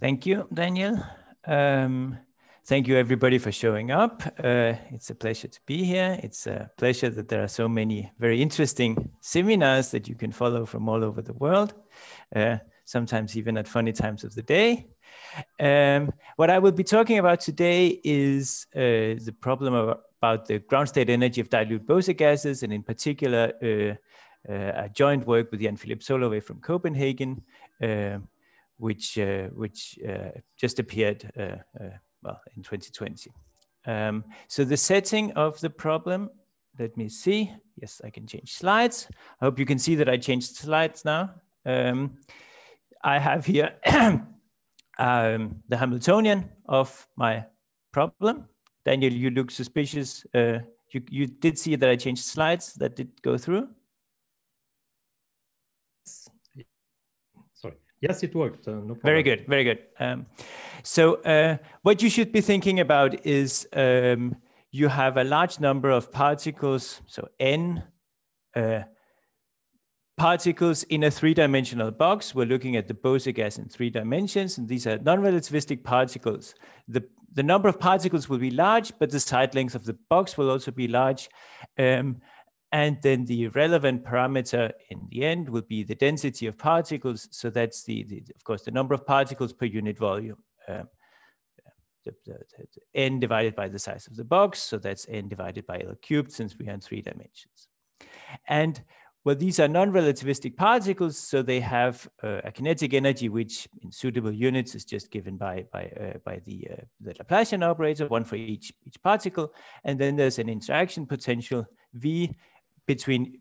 Thank you, Daniel. Thank you, everybody, for showing up. It's a pleasure to be here. It's a pleasure that there are so many very interesting seminars that you can follow from all over the world, sometimes even at funny times of the day. What I will be talking about today is the problem about the ground state energy of dilute Bose gases, and in particular, a joint work with Jan-Philipp Solovey from Copenhagen, which just appeared well in 2020. So the setting of the problem, let me see. Yes, I can change slides. I hope you can see that I changed slides now. I have here the Hamiltonian of my problem. Daniel, you look suspicious. You did see that I changed slides. That did go through? Sorry. Yes, it worked. No problem. Very good, very good. So what you should be thinking about is you have a large number of particles, so n particles in a three-dimensional box. We're looking at the Bose gas in 3 dimensions, and these are non-relativistic particles. The number of particles will be large, but the side length of the box will also be large. And then the relevant parameter in the end will be the density of particles. So that's of course, the number of particles per unit volume. The n divided by the size of the box. So that's n divided by L cubed, since we are in 3 dimensions. And well, these are non-relativistic particles, so they have a kinetic energy, which in suitable units is just given by the Laplacian operator, one for each particle. And then there's an interaction potential V between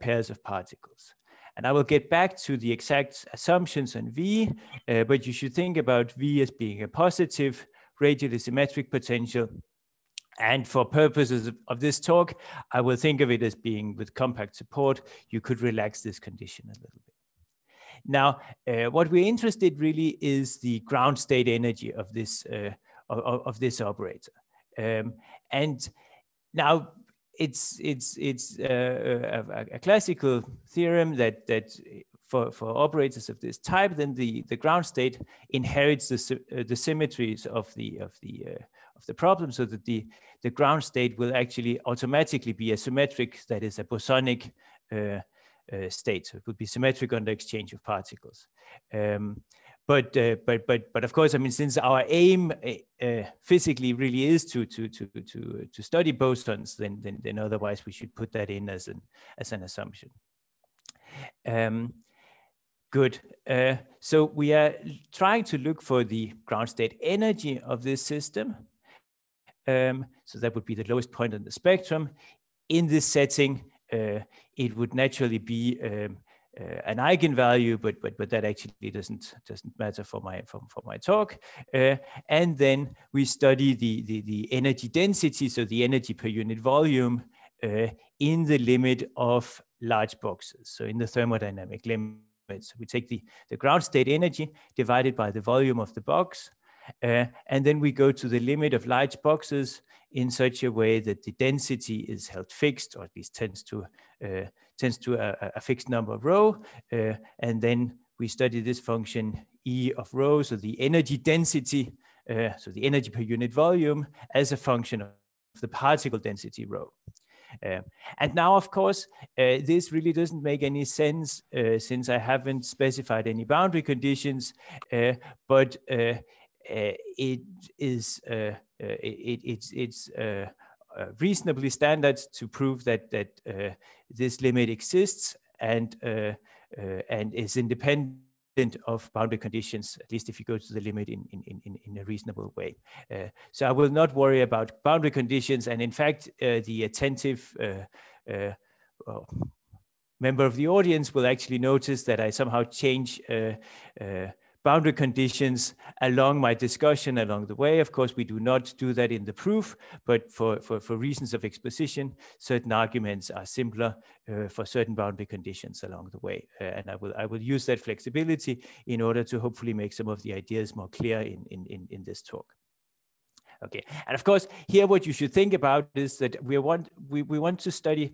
pairs of particles. And I will get back to the exact assumptions on V, but you should think about V as being a positive radially symmetric potential. And for purposes of this talk, I will think of it as being with compact support. You could relax this condition a little bit. Now, what we're interested really is the ground state energy of this operator. And now it's a classical theorem that for operators of this type, then the ground state inherits the symmetries of the problem, so that the ground state will actually automatically be a symmetric, that is a bosonic state. So it will be symmetric under exchange of particles. But of course, I mean, since our aim physically really is to study bosons, then otherwise we should put that in as an assumption. Good. So we are trying to look for the ground state energy of this system. So that would be the lowest point on the spectrum. In this setting, it would naturally be an eigenvalue, but that actually doesn't matter for my talk. And then we study the energy density, so the energy per unit volume in the limit of large boxes. So in the thermodynamic limit, so we take the ground state energy divided by the volume of the box. And then we go to the limit of large boxes in such a way that the density is held fixed, or at least tends to a fixed number of rho. And then we study this function E of rho, so the energy density, so the energy per unit volume, as a function of the particle density rho. And now, of course, this really doesn't make any sense since I haven't specified any boundary conditions, but it's reasonably standard to prove that this limit exists and is independent of boundary conditions, at least if you go to the limit in a reasonable way. So I will not worry about boundary conditions, and in fact, the attentive member of the audience will actually notice that I somehow change boundary conditions along my discussion along the way. Of course, we do not do that in the proof, but for reasons of exposition, certain arguments are simpler for certain boundary conditions along the way. And I will use that flexibility in order to hopefully make some of the ideas more clear in this talk. Okay, and of course, here what you should think about is that we want to study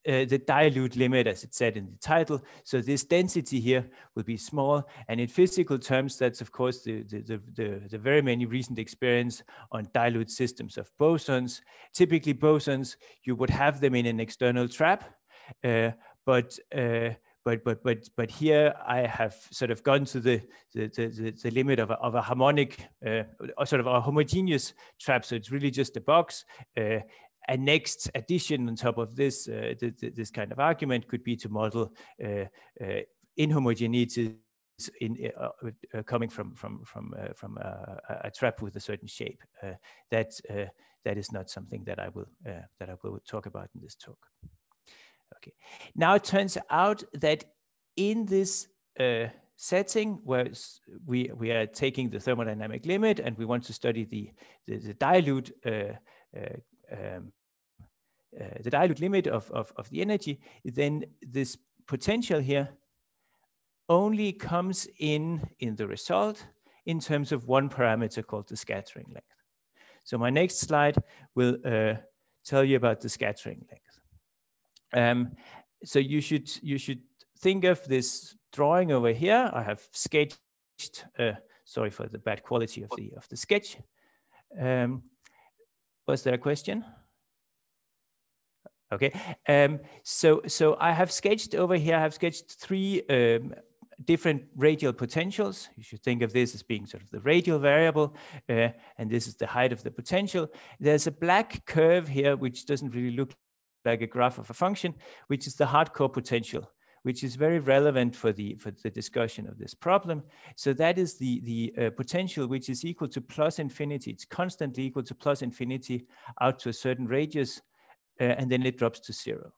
the dilute limit, as it said in the title. So this density here will be small, and in physical terms, that's of course the very many recent experience on dilute systems of bosons. Typically, bosons, you would have them in an external trap, but here I have sort of gone to the limit of a harmonic, or sort of a homogeneous trap. So it's really just a box. A next addition on top of this, this kind of argument could be to model inhomogeneities coming from a trap with a certain shape. That is not something that I will talk about in this talk. Okay. Now it turns out that in this setting where we are taking the thermodynamic limit and we want to study the dilute limit of the energy, then this potential here only comes in the result in terms of one parameter called the scattering length. So my next slide will tell you about the scattering length. So you should think of this drawing over here. I have sketched. Sorry for the bad quality of the sketch. Was there a question? Okay. So I have sketched over here. I have sketched three different radial potentials. You should think of this as being sort of the radial variable, and this is the height of the potential. There's a black curve here, which doesn't really look like a graph of a function, which is the hardcore potential, which is very relevant for the discussion of this problem. So that is the potential which is equal to plus infinity. It's constantly equal to plus infinity out to a certain radius, and then it drops to 0.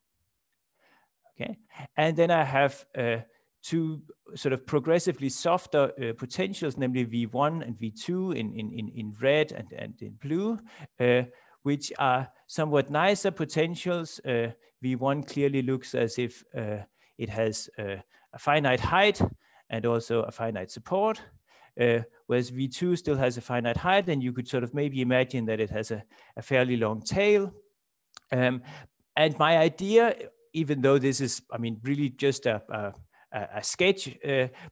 Okay, and then I have two sort of progressively softer potentials, namely V1 and V2 in red and in blue, which are somewhat nicer potentials. V1 clearly looks as if it has a finite height and also a finite support, whereas V2 still has a finite height, and you could sort of maybe imagine that it has a fairly long tail. And my idea, even though this is, I mean, really just a sketch,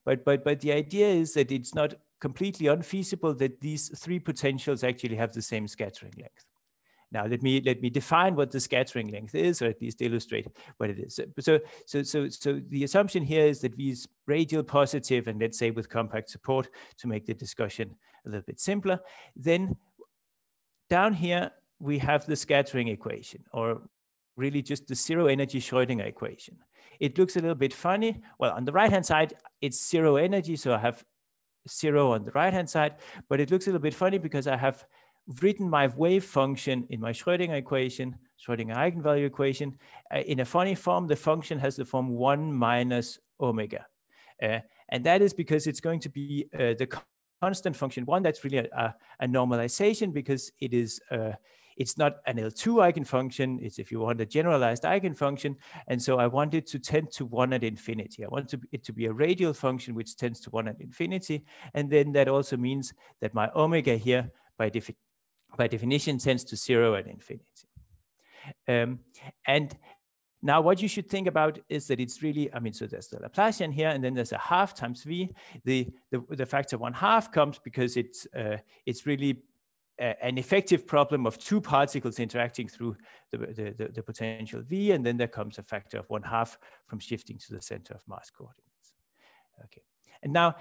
but the idea is that it's not completely unfeasible that these three potentials actually have the same scattering length. Now let me define what the scattering length is, or at least illustrate what it is. So the assumption here is that V is radial positive, and let's say with compact support to make the discussion a little bit simpler. Then down here we have the scattering equation, or really just the zero energy Schrödinger equation. It looks a little bit funny. Well, on the right-hand side, it's zero energy, so I have 0 on the right-hand side, but it looks a little bit funny because I have written my wave function in my Schrödinger equation, Schrödinger eigenvalue equation, in a funny form. The function has the form 1 minus omega. And that is because it's going to be the constant function 1. That's really a normalization, because it is it's not an L2 eigenfunction. It's, if you want, a generalized eigenfunction. And so I want it to tend to 1 at infinity. I want it to be a radial function which tends to 1 at infinity. And then that also means that my omega here, by definition, tends to 0 at infinity. And now what you should think about is that it's really, I mean, so there's the Laplacian here, and then there's a half times V. The factor 1/2 comes because it's really an effective problem of two particles interacting through the potential V, and then there comes a factor of 1/2 from shifting to the center of mass coordinates. Okay, and now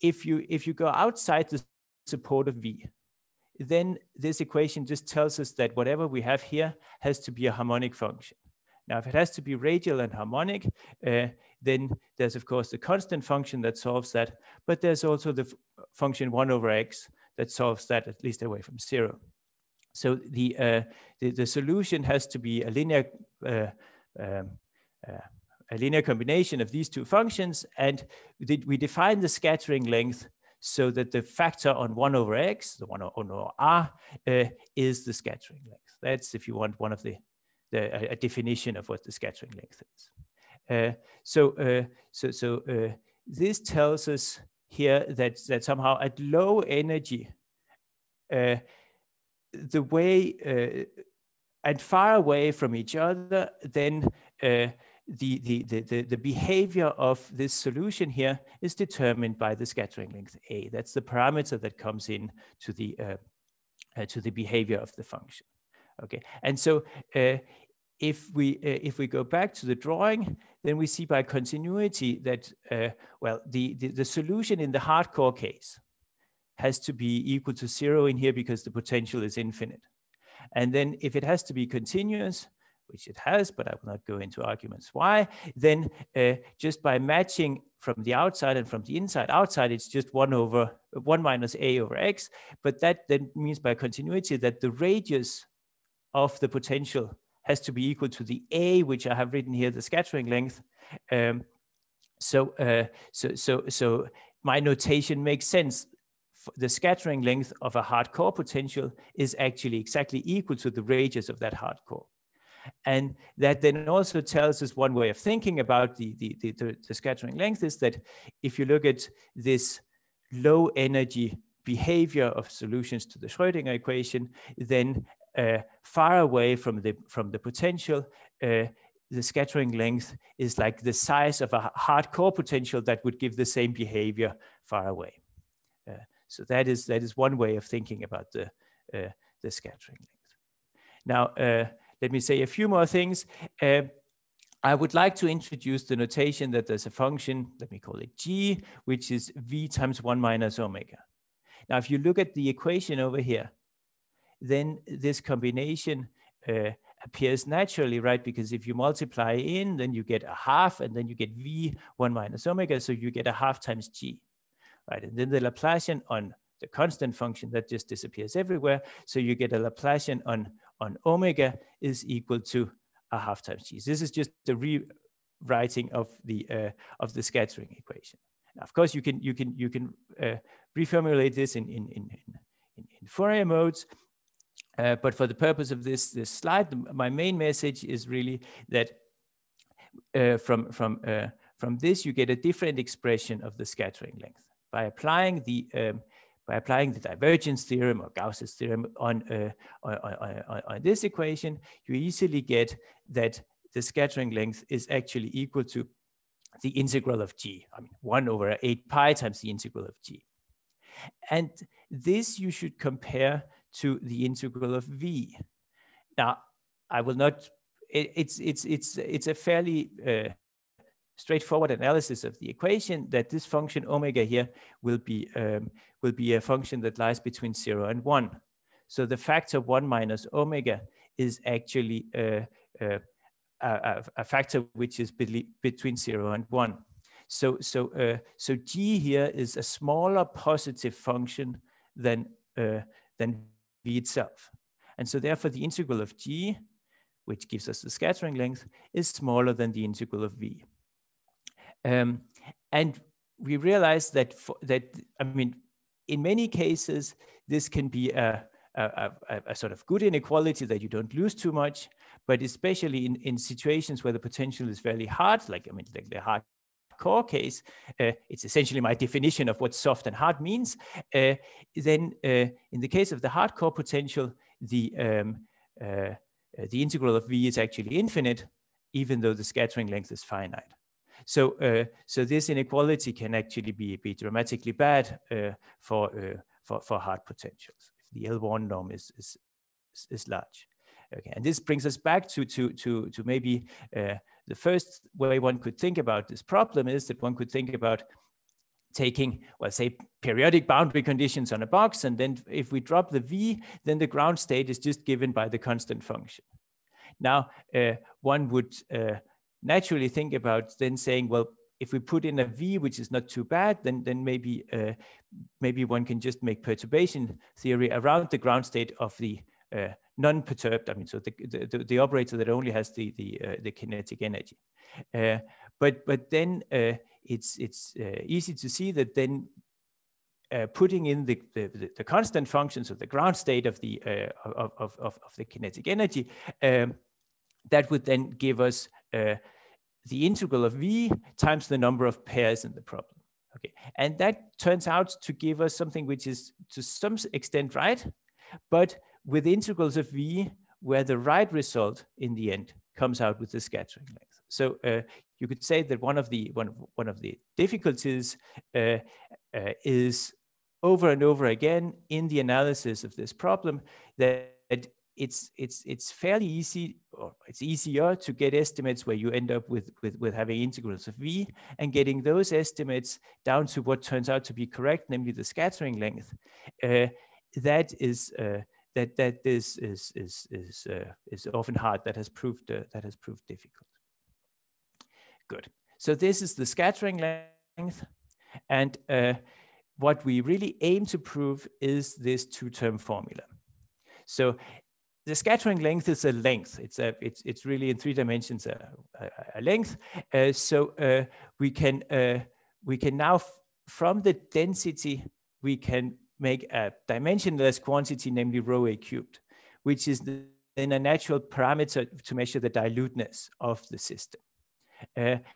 if you go outside the support of V, then this equation just tells us that whatever we have here has to be a harmonic function. Now, if it has to be radial and harmonic, then there's of course the constant function that solves that, but there's also the function 1/x that solves that, at least away from 0. So the solution has to be a linear combination of these two functions, and we define the scattering length so that the factor on 1/x, the 1/r, is the scattering length. That's, if you want, one of a definition of what the scattering length is. This tells us here that somehow at low energy, the way and far away from each other, then the behavior of this solution here is determined by the scattering length A. That's the parameter that comes in to the behavior of the function. Okay, and so if we go back to the drawing, then we see by continuity that well, the solution in the hardcore case has to be equal to 0 in here because the potential is infinite. And then if it has to be continuous, which it has, but I will not go into arguments why, then just by matching from the outside and from the inside, outside it's just 1 minus A over X, but that then means by continuity that the radius of the potential has to be equal to the A, which I have written here, the scattering length. So my notation makes sense. The scattering length of a hardcore potential is actually exactly equal to the radius of that hardcore. And that then also tells us one way of thinking about the scattering length is that if you look at this low energy behavior of solutions to the Schrödinger equation, then far away from the potential, the scattering length is like the size of a hardcore potential that would give the same behavior far away. So that is one way of thinking about the scattering length. Now, let me say a few more things. I would like to introduce the notation that there's a function, let me call it G, which is V times 1 minus omega. Now, if you look at the equation over here, then this combination appears naturally, right? Because if you multiply in, then you get a half, and then you get V 1 minus omega, so you get a half times G. Right, and then the Laplacian on the constant function that just disappears everywhere. So you get a Laplacian on omega is equal to a half times G. This is just the rewriting of the scattering equation. Now, of course, you can reformulate this in Fourier modes. But for the purpose of this slide, my main message is really that from this you get a different expression of the scattering length. By applying the divergence theorem or Gauss's theorem on this equation, you easily get that the scattering length is actually equal to the integral of G. I mean, 1 over 8 pi times the integral of G. And this you should compare to the integral of V. Now, I will not. It's a fairly straightforward analysis of the equation that this function omega here will be a function that lies between 0 and 1. So the factor 1 minus omega is actually a factor which is between 0 and 1. So G here is a smaller positive function than V itself. And so therefore the integral of G, which gives us the scattering length, is smaller than the integral of V. And we realize that I mean, in many cases, this can be a sort of good inequality that you don't lose too much, but especially in situations where the potential is fairly hard, like the hardcore case, it's essentially my definition of what soft and hard means. Then in the case of the hardcore potential, the integral of V is actually infinite, even though the scattering length is finite. So this inequality can actually be dramatically bad for hard potentials if the L1 norm is large. Okay, and this brings us back to maybe the first way one could think about this problem is that one could think about taking, well, say, periodic boundary conditions on a box, and then if we drop the V, then the ground state is just given by the constant function. Now, one would naturally think about then saying, well, if we put in a V, which is not too bad, then maybe one can just make perturbation theory around the ground state of the non-perturbed. I mean, so the operator that only has the kinetic energy. But then it's easy to see that then putting in the constant function, so the ground state of the kinetic energy, that would then give us the integral of V times the number of pairs in the problem. Okay, and that turns out to give us something which is to some extent right, but with integrals of V, where the right result in the end comes out with the scattering length. So you could say that one of the difficulties is over and over again in the analysis of this problem that it's fairly easy, or it's easier to get estimates where you end up with having integrals of v, and getting those estimates down to what turns out to be correct, namely the scattering length. That is often hard. That has proved difficult. Good. So this is the scattering length, and what we really aim to prove is this two-term formula. So the scattering length is a length. It's really in 3 dimensions a length. So we can now from the density we can make a dimensionless quantity, namely rho a cubed, which is then a natural parameter to measure the diluteness of the system. And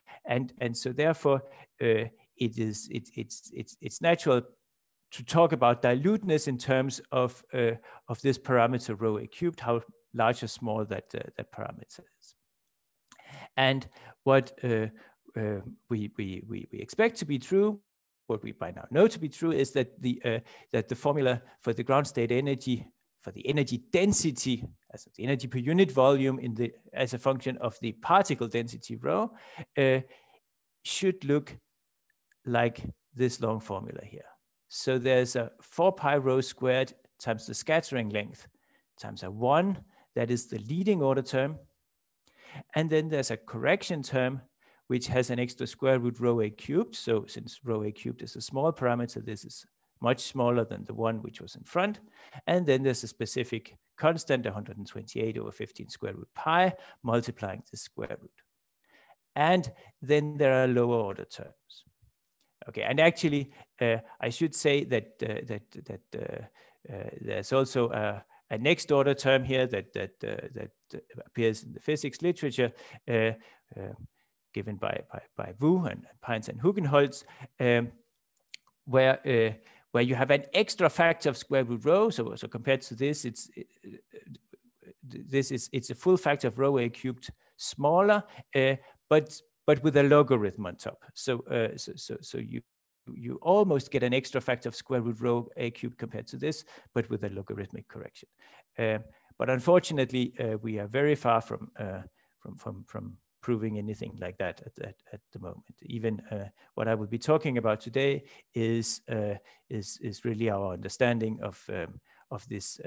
so therefore it's natural to talk about diluteness in terms of this parameter rho a cubed, how large or small that parameter is. And what we expect to be true, what we by now know to be true, is that the formula for the ground state energy, for the energy density, as the energy per unit volume as a function of the particle density rho, should look like this long formula here. So there's a 4 pi rho squared times the scattering length times a 1, that is the leading order term. And then there's a correction term which has an extra square root rho a cubed. So since rho a cubed is a small parameter, this is much smaller than the one which was in front. And then there's a specific constant, 128 over 15 square root pi, multiplying the square root. And then there are lower order terms. Okay, and actually, I should say that there's also a next order term here that appears in the physics literature, given by Wu and Pines and Hugenholtz, where you have an extra factor of square root rho. So compared to this, it's a full factor of rho a cubed smaller, but with a logarithm on top. So you almost get an extra factor of square root rho a cubed compared to this, but with a logarithmic correction. But unfortunately, we are very far from proving anything like that at the moment. Even what I will be talking about today is really our understanding of this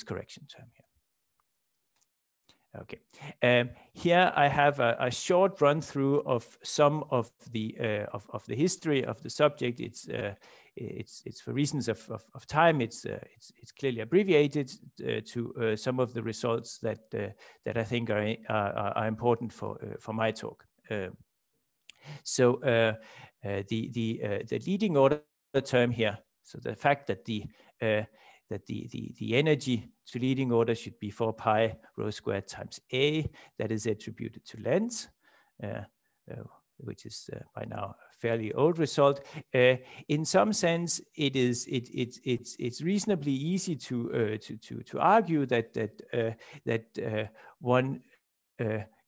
correction term here. Okay, here I have a short run through of some of the history of the subject. It's for reasons of time. It's clearly abbreviated to some of the results that I think are important for my talk. So the leading order term here. So the fact that the energy to leading order should be 4 pi rho squared times A, that is attributed to Lenz, which is by now a fairly old result. In some sense, it's reasonably easy to argue that one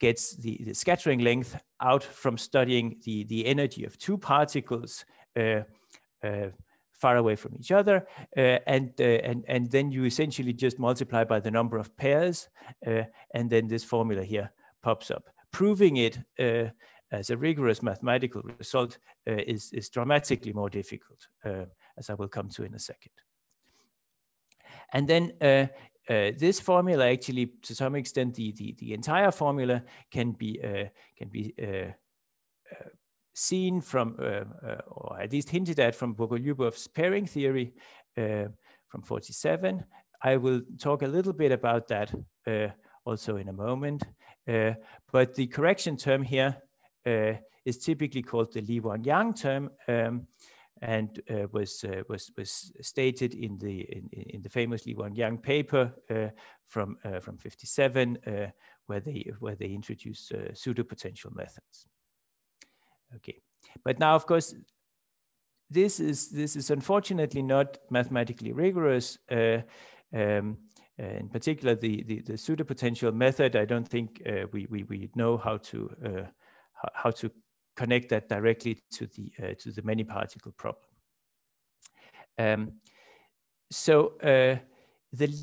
gets the scattering length out from studying the energy of two particles far away from each other, and then you essentially just multiply by the number of pairs, and then this formula here pops up. Proving it as a rigorous mathematical result is dramatically more difficult, as I will come to in a second. And then this formula actually, to some extent, the entire formula can be seen from, or at least hinted at from Bogoliubov's pairing theory from 47. I will talk a little bit about that also in a moment. But the correction term here is typically called the Lee-Huang Yang term, and was stated in the famous Lee-Huang Yang paper from 57, where they introduced pseudo-potential methods. Okay, but now of course this is unfortunately not mathematically rigorous. in particular, the pseudopotential method, I don't think we know how to connect that directly to the many particle problem. So the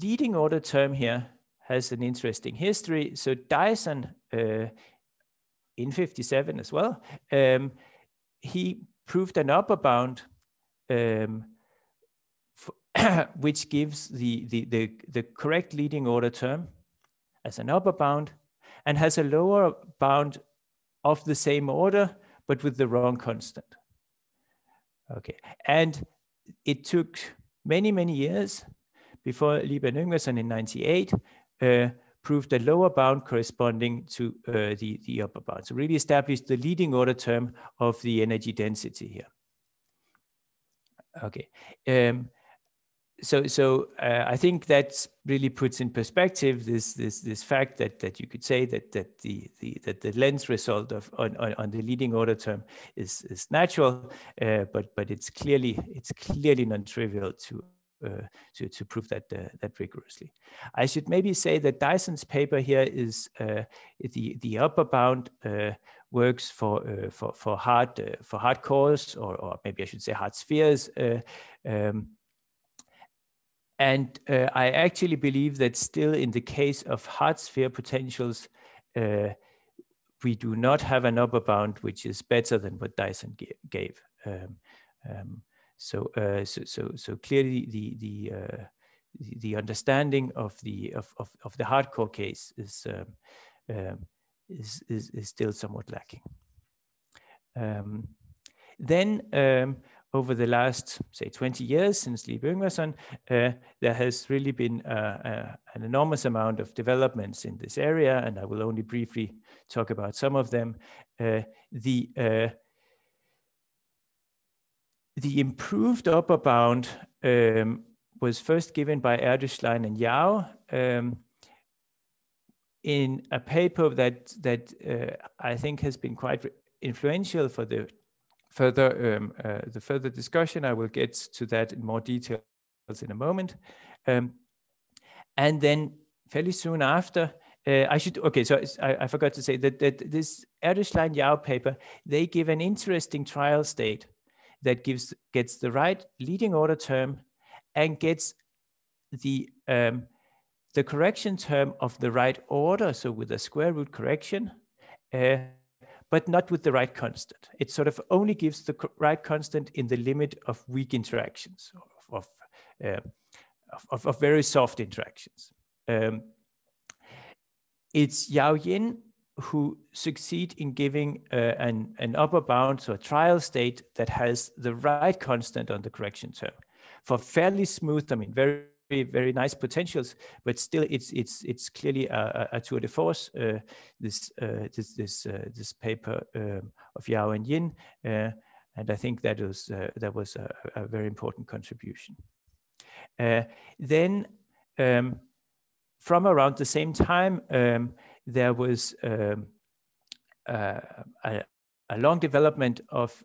leading order term here has an interesting history. So Dyson in 57 as well, he proved an upper bound which gives the correct leading order term as an upper bound and has a lower bound of the same order, but with the wrong constant. Okay, and it took many years before Lee-Huang Yang in 98 proved a lower bound corresponding to the upper bound. So really established the leading order term of the energy density here. Okay, so I think that really puts in perspective this fact that you could say that the lens result on the leading order term is natural, but it's clearly non-trivial to prove that rigorously. I should maybe say that Dyson's paper here is the upper bound works for hard cores, or maybe I should say hard spheres. And I actually believe that still in the case of hard sphere potentials, we do not have an upper bound which is better than what Dyson gave. So clearly the understanding of the hardcore case is still somewhat lacking. Then over the last, say, 20 years since Lee-Huang Yang, there has really been an enormous amount of developments in this area, and I will only briefly talk about some of them. The improved upper bound was first given by Erdőslein and Yao in a paper that I think has been quite influential for the further discussion. I will get to that in more details in a moment. And then fairly soon after, I forgot to say that this Erdőslein-Yao paper, they give an interesting trial state that gets the right leading order term and gets the correction term of the right order, so with a square root correction, but not with the right constant. It sort of only gives the right constant in the limit of weak interactions, of very soft interactions. It's Yao Yin who succeed in giving an upper bound, so a trial state that has the right constant on the correction term for fairly smooth, I mean, very nice potentials, but still it's clearly a tour de force. This paper of Yao and Yin, and I think that was a very important contribution. Then from around the same time, there was a long development of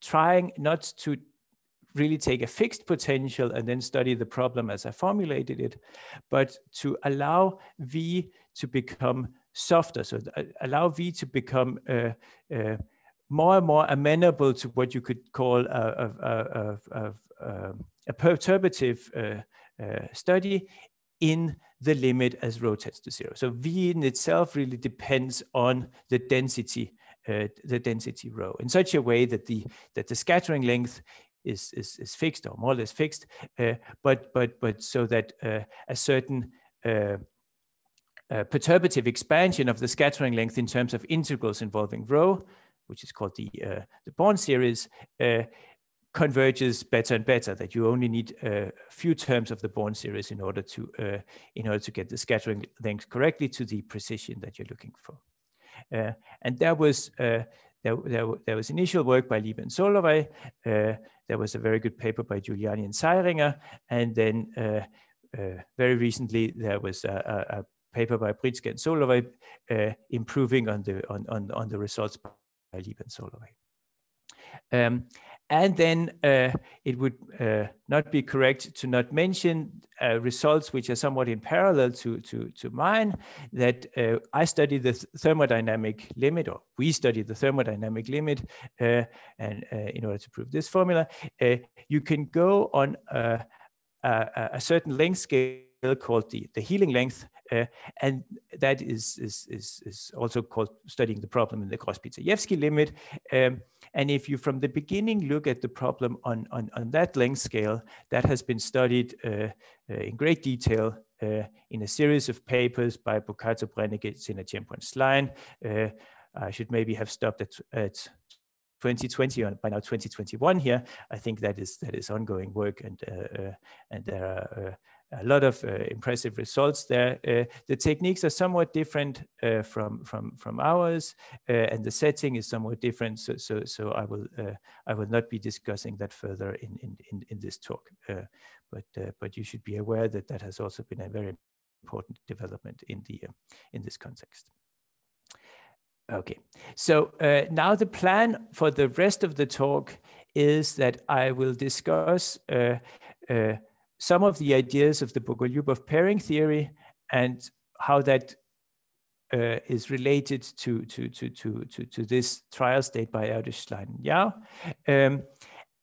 trying not to really take a fixed potential and then study the problem as I formulated it, but to allow V to become softer, so allow V to become more and more amenable to what you could call a perturbative study in the limit as rho tends to zero. So V in itself really depends on the density rho in such a way that the scattering length is fixed, or more or less fixed, but so that a certain perturbative expansion of the scattering length in terms of integrals involving rho, which is called the Born series, converges better and better. That you only need a few terms of the Born series in order to get the scattering length correctly to the precision that you're looking for. And there was initial work by Liebe and Solovay. There was a very good paper by Giuliani and Seiringer, and then very recently there was a paper by Pritzker and Solovay improving on the results by Liebe and Solovay. And then it would not be correct to not mention results which are somewhat in parallel to mine, that I study the thermodynamic limit, or we study the thermodynamic limit, and in order to prove this formula, you can go on a certain length scale called the healing length, and that is also called studying the problem in the Gross-Pizajewski limit. And if you from the beginning look at the problem on that length scale, that has been studied in great detail in a series of papers by Bucato, Brennecke, Sinacempo, and Slein. I should maybe have stopped at 2020, or by now 2021 here. I think that is ongoing work, and there are a lot of impressive results there. The techniques are somewhat different from ours, and the setting is somewhat different. So I will not be discussing that further in this talk. But you should be aware that that has also been a very important development in this context. Okay, so now the plan for the rest of the talk is that I will discuss some of the ideas of the Bogoliubov pairing theory and how that is related to this trial state by Erdős, Slein, and Yang.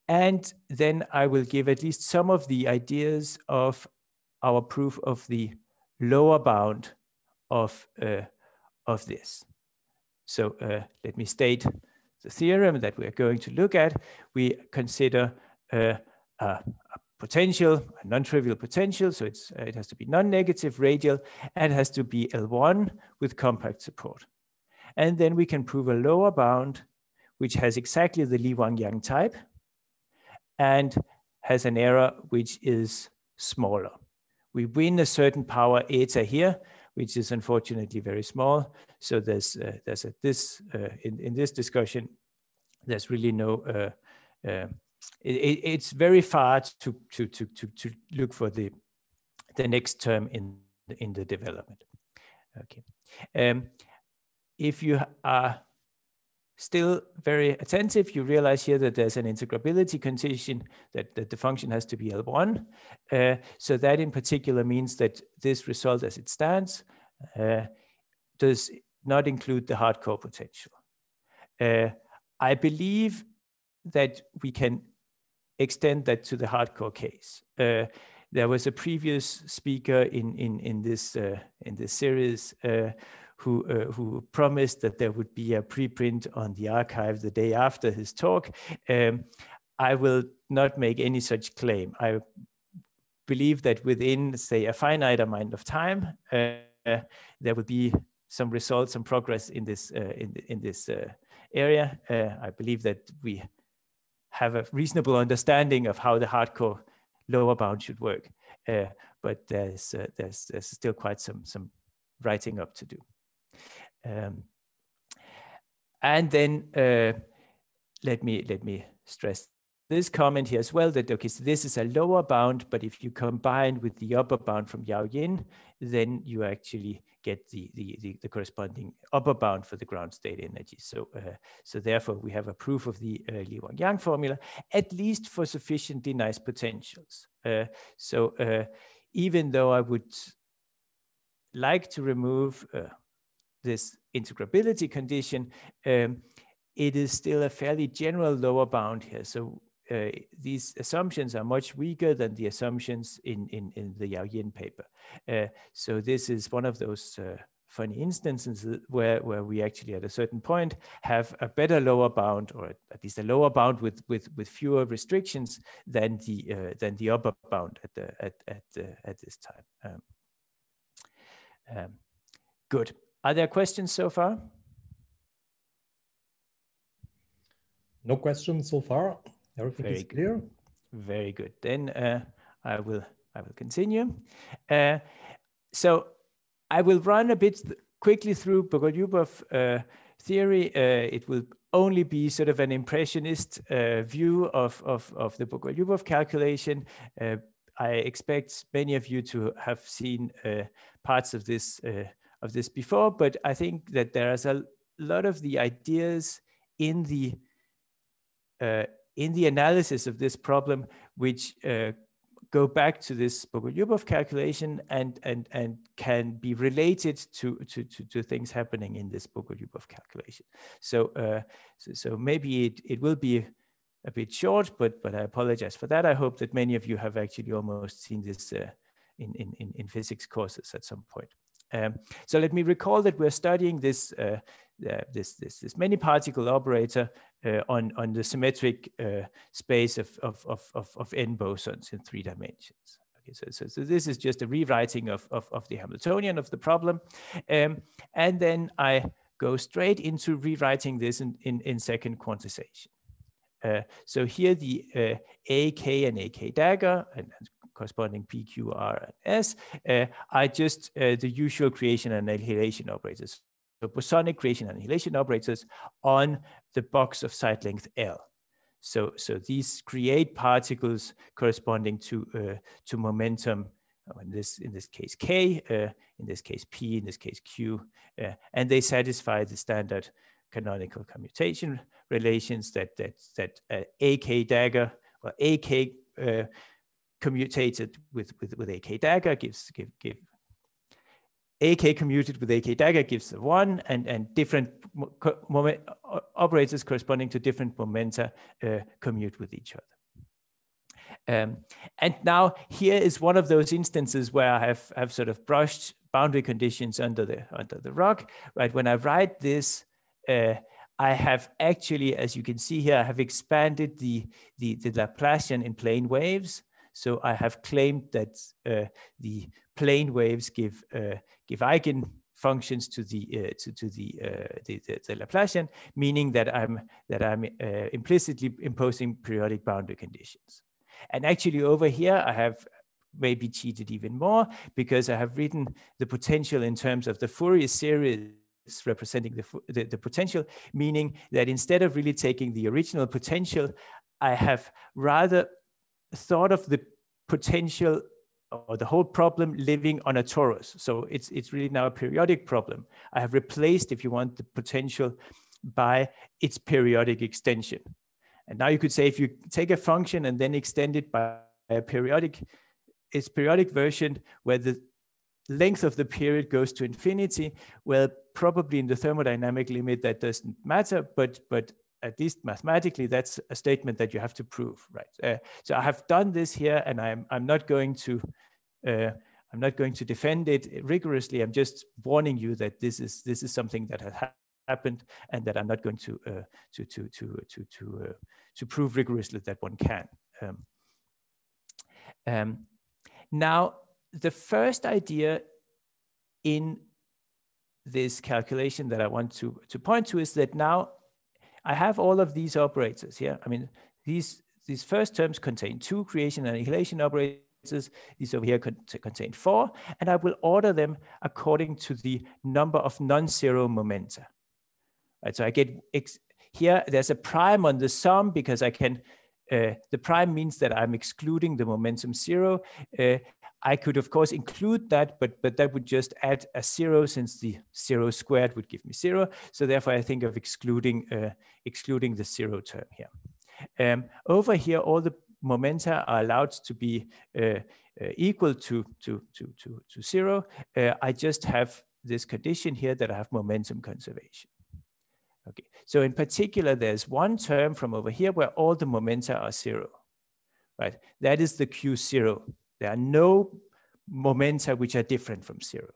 And then I will give at least some of the ideas of our proof of the lower bound of this. So let me state the theorem that we are going to look at. We consider a potential, a non-trivial potential, so it has to be non-negative, radial, and has to be L1 with compact support. And then we can prove a lower bound, which has exactly the Lee-Huang Yang type, and has an error which is smaller. We win a certain power eta here, which is unfortunately very small. So there's in this discussion, there's really no. It's very far to look for the next term in the development. Okay, if you are still very attentive, you realize here that there's an integrability condition that the function has to be L1. So that in particular means that this result as it stands does not include the hardcore potential. I believe that we can extend that to the hardcore case. There was a previous speaker in this series who promised that there would be a preprint on the archive the day after his talk. I will not make any such claim. I believe that within, say, a finite amount of time, there will be some results and progress in this area. I believe that we have a reasonable understanding of how the hardcore lower bound should work, but there's still quite some writing up to do. And then let me stress this comment here as well, that okay, so this is a lower bound, but if you combine with the upper bound from Yao Yin, then you actually get the corresponding upper bound for the ground state energy. So so therefore we have a proof of the Lee-Huang Yang formula, at least for sufficiently nice potentials. So even though I would like to remove this integrability condition, it is still a fairly general lower bound here. So these assumptions are much weaker than the assumptions in the Yao Yin paper. So this is one of those funny instances where we actually at a certain point have a better lower bound, or at least a lower bound with fewer restrictions than the upper bound at this time. Good. Are there questions so far? No questions so far. Everything is clear. Very good. Then I will continue. So I will run a bit quickly through Bogoliubov theory. It will only be sort of an impressionist view of the Bogoliubov calculation. I expect many of you to have seen parts of this before, but I think that there is a lot of the ideas in the analysis of this problem which go back to this Bogoliubov calculation and can be related to things happening in this Bogoliubov calculation. So so maybe it will be a bit short, but I apologize for that. I hope that many of you have actually almost seen this in physics courses at some point. So let me recall that we're studying this this many particle operator on the symmetric space of n bosons in 3 dimensions. Okay, so this is just a rewriting of the Hamiltonian of the problem, and then I go straight into rewriting this in second quantization. So here the AK and AK dagger and corresponding P, Q, R, and S are just the usual creation and annihilation operators. So bosonic creation and annihilation operators on the box of side length L. So these create particles corresponding to momentum. In this case K, in this case P, in this case Q, and they satisfy the standard canonical commutation relations that AK dagger or AK commutated with AK dagger gives AK commuted with AK dagger gives 1, and different operators corresponding to different momenta commute with each other. And now here is one of those instances where I have sort of brushed boundary conditions under the rock. Right, when I write this, I have actually, as you can see here, I have expanded the Laplacian in plane waves. So I have claimed that the plane waves give eigenfunctions to the Laplacian, meaning that I'm implicitly imposing periodic boundary conditions. And actually over here, I have maybe cheated even more, because I have written the potential in terms of the Fourier series representing the potential, meaning that instead of really taking the original potential, I have rather thought of the potential or the whole problem living on a torus. So it's really now a periodic problem. I have replaced, if you want, the potential by its periodic extension. And now you could say, if you take a function and then extend it by a periodic version where the length of the period goes to infinity, well, probably in the thermodynamic limit that doesn't matter, but at least mathematically, that's a statement that you have to prove, right? So I have done this here, and I'm not going to defend it rigorously. I'm just warning you that this is something that has happened, and that I'm not going to prove rigorously that one can. Now, the first idea in this calculation that I want to point to is that now I have all of these operators here. I mean, these first terms contain 2 creation and annihilation operators. These over here contain 4, and I will order them according to the number of non-zero momenta. Right, so I get here. There's a prime on the sum because I can. The prime means that I'm excluding the momentum 0. I could, of course, include that, but that would just add a 0, since the 0 squared would give me 0. So therefore, I think of excluding the 0 term here. Over here, all the momenta are allowed to be equal to 0. I just have this condition here that I have momentum conservation. Okay, so in particular, there's one term from over here where all the momenta are 0, right? That is the Q0. There are no momenta which are different from 0.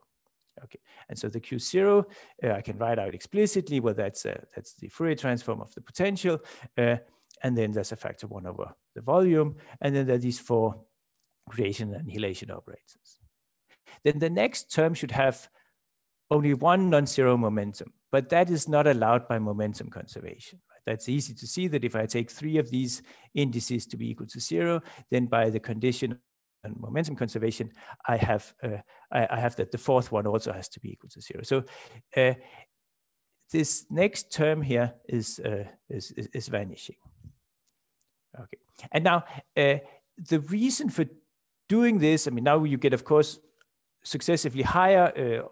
Okay, and so the Q0, I can write out explicitly, well, that's the Fourier transform of the potential, and then there's a factor 1 over the volume, and then there are these 4 creation and annihilation operators. Then the next term should have only 1 non-zero momentum, but that is not allowed by momentum conservation. Right? That's easy to see that if I take 3 of these indices to be equal to 0, then by the condition and momentum conservation, I have that the 4th one also has to be equal to 0. So this next term here is vanishing. Okay, and now the reason for doing this, I mean, now you get, of course, successively higher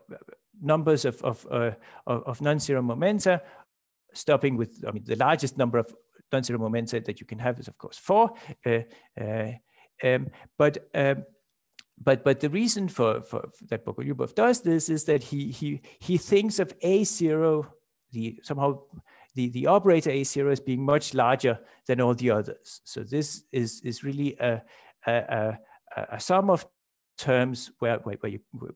numbers of non-zero momenta, stopping with, I mean, the largest number of non-zero momenta that you can have is, of course, 4. But the reason for that Bogoliubov does this is that he thinks of A0, the operator A0 as being much larger than all the others. So this is really a sum of terms where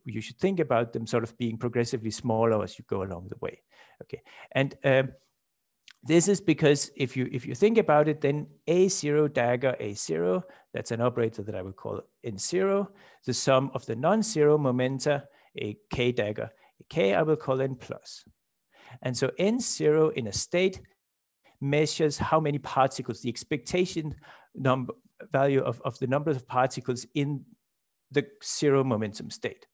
you should think about them sort of being progressively smaller as you go along the way. Okay, and this is because if you think about it, then A0 dagger A0, that's an operator that I will call N0. The sum of the non-zero momenta, a K dagger a K, I will call N plus. And so N0 in a state measures how many particles, the expectation number value of the number of particles in the zero momentum state.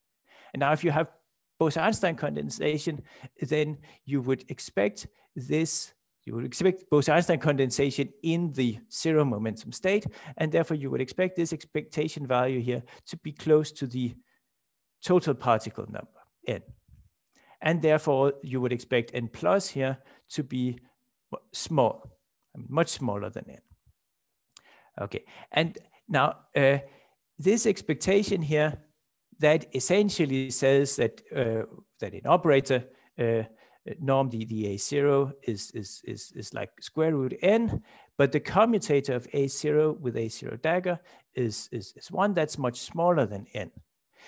And now if you have Bose-Einstein condensation, then you would expect this. You would expect Bose-Einstein condensation in the zero momentum state, and therefore you would expect this expectation value here to be close to the total particle number, n. And therefore you would expect n plus here to be small, much smaller than n. Okay, and now this expectation here, that essentially says that that in operator norm, the A0 is like square root n, but the commutator of A0 with A0 dagger is one that's much smaller than n.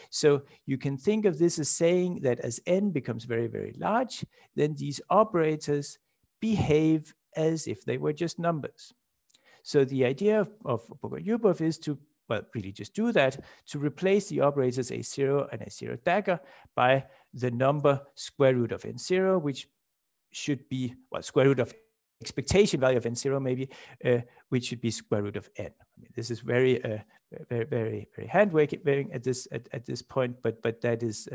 So you can think of this as saying that as n becomes very, very large, then these operators behave as if they were just numbers. So the idea of Bogoliubov is to, well, really just do that, to replace the operators A0 and A0 dagger by the number square root of N0, which should be, well, square root of expectation value of N0 maybe, which should be square root of n. I mean, this is very, very hand waving at this point, but that is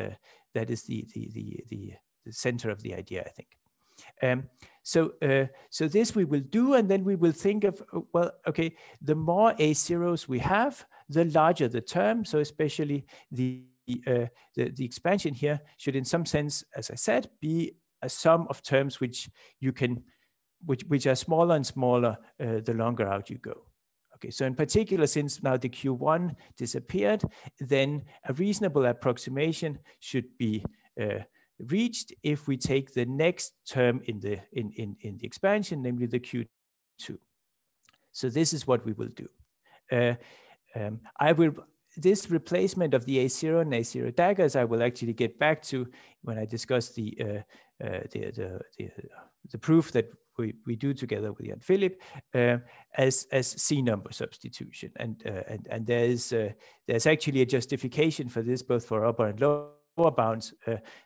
the center of the idea, I think. So this we will do, and then we will think of, well, okay, the more A0s we have, the larger the term. So especially the expansion here should, in some sense, as I said, be a sum of terms which are smaller and smaller the longer out you go. Okay, so in particular, since now the Q1 disappeared, then a reasonable approximation should be reached if we take the next term in the expansion, namely the Q2. So this is what we will do. This replacement of the A0 and A0 daggers, I will actually get back to when I discuss the proof that we do together with Jan Philip as C number substitution, and there's actually a justification for this, both for upper and lower bounds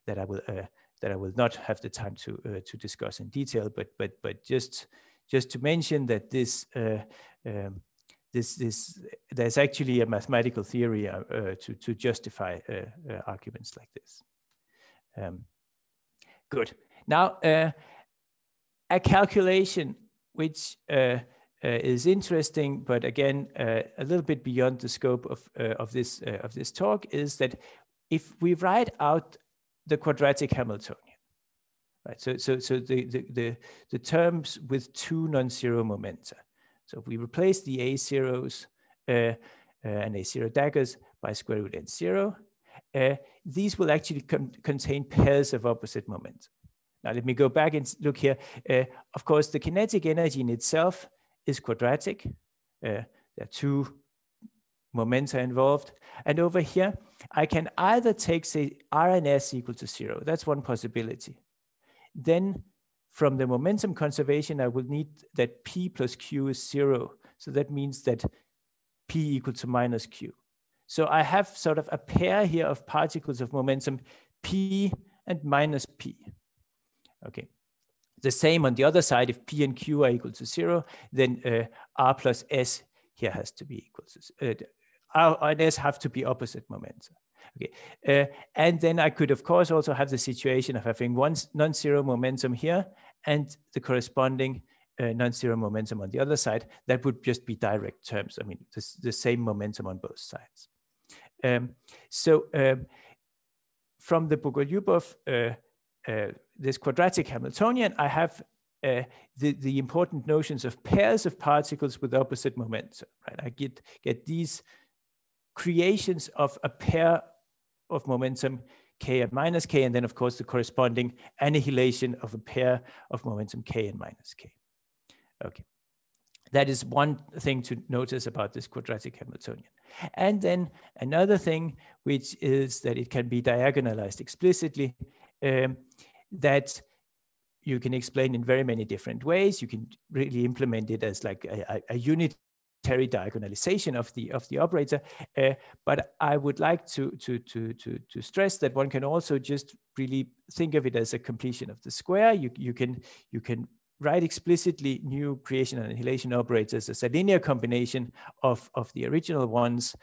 that I will not have the time to discuss in detail, but just to mention that there's actually a mathematical theory to justify arguments like this. Good. Now, a calculation which is interesting, but again a little bit beyond the scope of this talk, is that if we write out the quadratic Hamiltonian, right? So the terms with two non-zero momenta. So if we replace the A0s and A0 daggers by square root N0, these will actually contain pairs of opposite momenta. Now let me go back and look here. Of course, the kinetic energy in itself is quadratic. There are two momenta involved. And over here, I can either take, say, R and S equal to 0. That's one possibility. Then from the momentum conservation, I will need that P plus Q is 0. So that means that P equal to minus Q. So I have sort of a pair here of particles of momentum P and minus P. Okay. The same on the other side, if P and Q are equal to 0, then R plus S here has to be equal to, R and S have to be opposite momenta. Okay, and then I could, of course, also have the situation of having one non-zero momentum here and the corresponding non-zero momentum on the other side. That would just be direct terms. I mean, the same momentum on both sides. From the Bogoliubov, this quadratic Hamiltonian, I have the important notions of pairs of particles with opposite momentum, right? I get these creations of a pair of momentum k and minus k, and then of course the corresponding annihilation of a pair of momentum k and minus k. Okay, that is one thing to notice about this quadratic Hamiltonian. And then another thing, which is that it can be diagonalized explicitly, that you can explain in very many different ways. You can really implement it as like a unitary diagonalization of the operator. But I would like to stress that one can also just really think of it as a completion of the square. You can write explicitly new creation and annihilation operators as a linear combination of the original ones,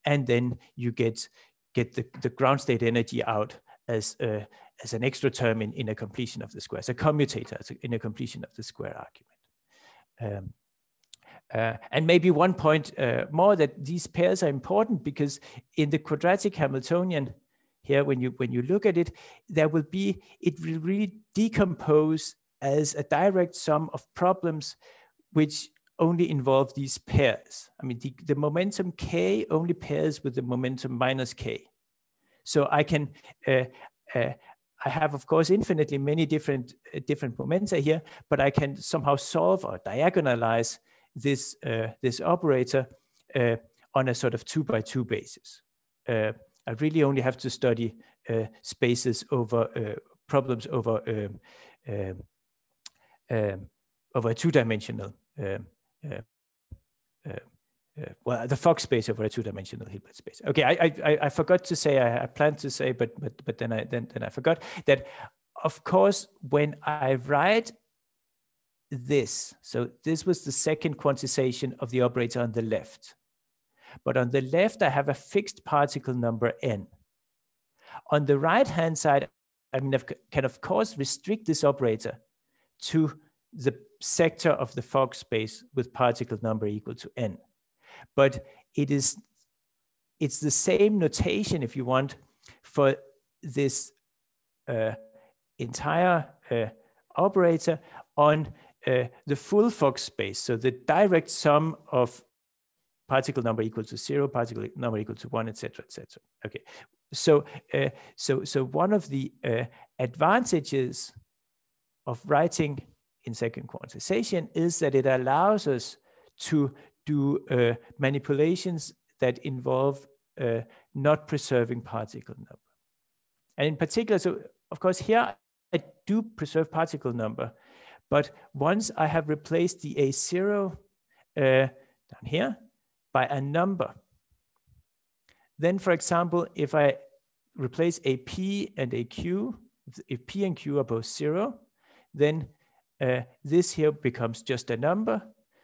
and then you get the ground state energy out as an extra term in a completion of the square, as a commutator in a completion of the square argument. And maybe one point more, that these pairs are important because in the quadratic Hamiltonian here, when you look at it, it will really decompose as a direct sum of problems which only involve these pairs. I mean, the momentum k only pairs with the momentum minus k. So I can, I have of course infinitely many different momenta here, but I can somehow solve or diagonalize this operator on a sort of 2x2 basis. I really only have to study spaces over problems over a two-dimensional, well, the Fock space over a two-dimensional Hilbert space. Okay, I forgot to say, I planned to say, but then I forgot that, of course, when I write this, so this was the second quantization of the operator on the left. But on the left, I have a fixed particle number n. On the right-hand side, I mean, I can, of course, restrict this operator to the sector of the Fock space with particle number equal to n. But it's the same notation, if you want, for this entire operator on the full Fock space. So the direct sum of particle number equal to 0, particle number equal to 1, etc., etc. Okay, so one of the advantages of writing in second quantization is that it allows us to do manipulations that involve not preserving particle number. And in particular, so of course here I do preserve particle number, but once I have replaced the A0 down here by a number, then for example, if I replace a P and a Q, if P and Q are both 0, then this here becomes just a number.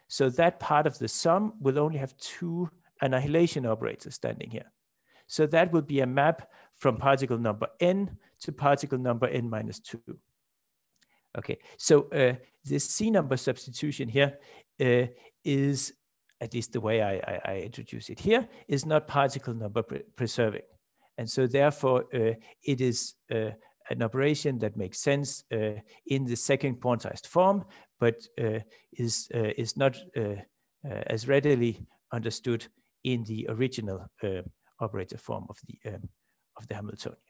So that part of the sum will only have two annihilation operators standing here. So that will be a map from particle number n to particle number n minus 2. Okay, so this C number substitution here is, at least the way I introduce it here, is not particle number preserving. And so therefore it is an operation that makes sense in the second quantized form, but is not as readily understood in the original operator form of the Hamiltonian.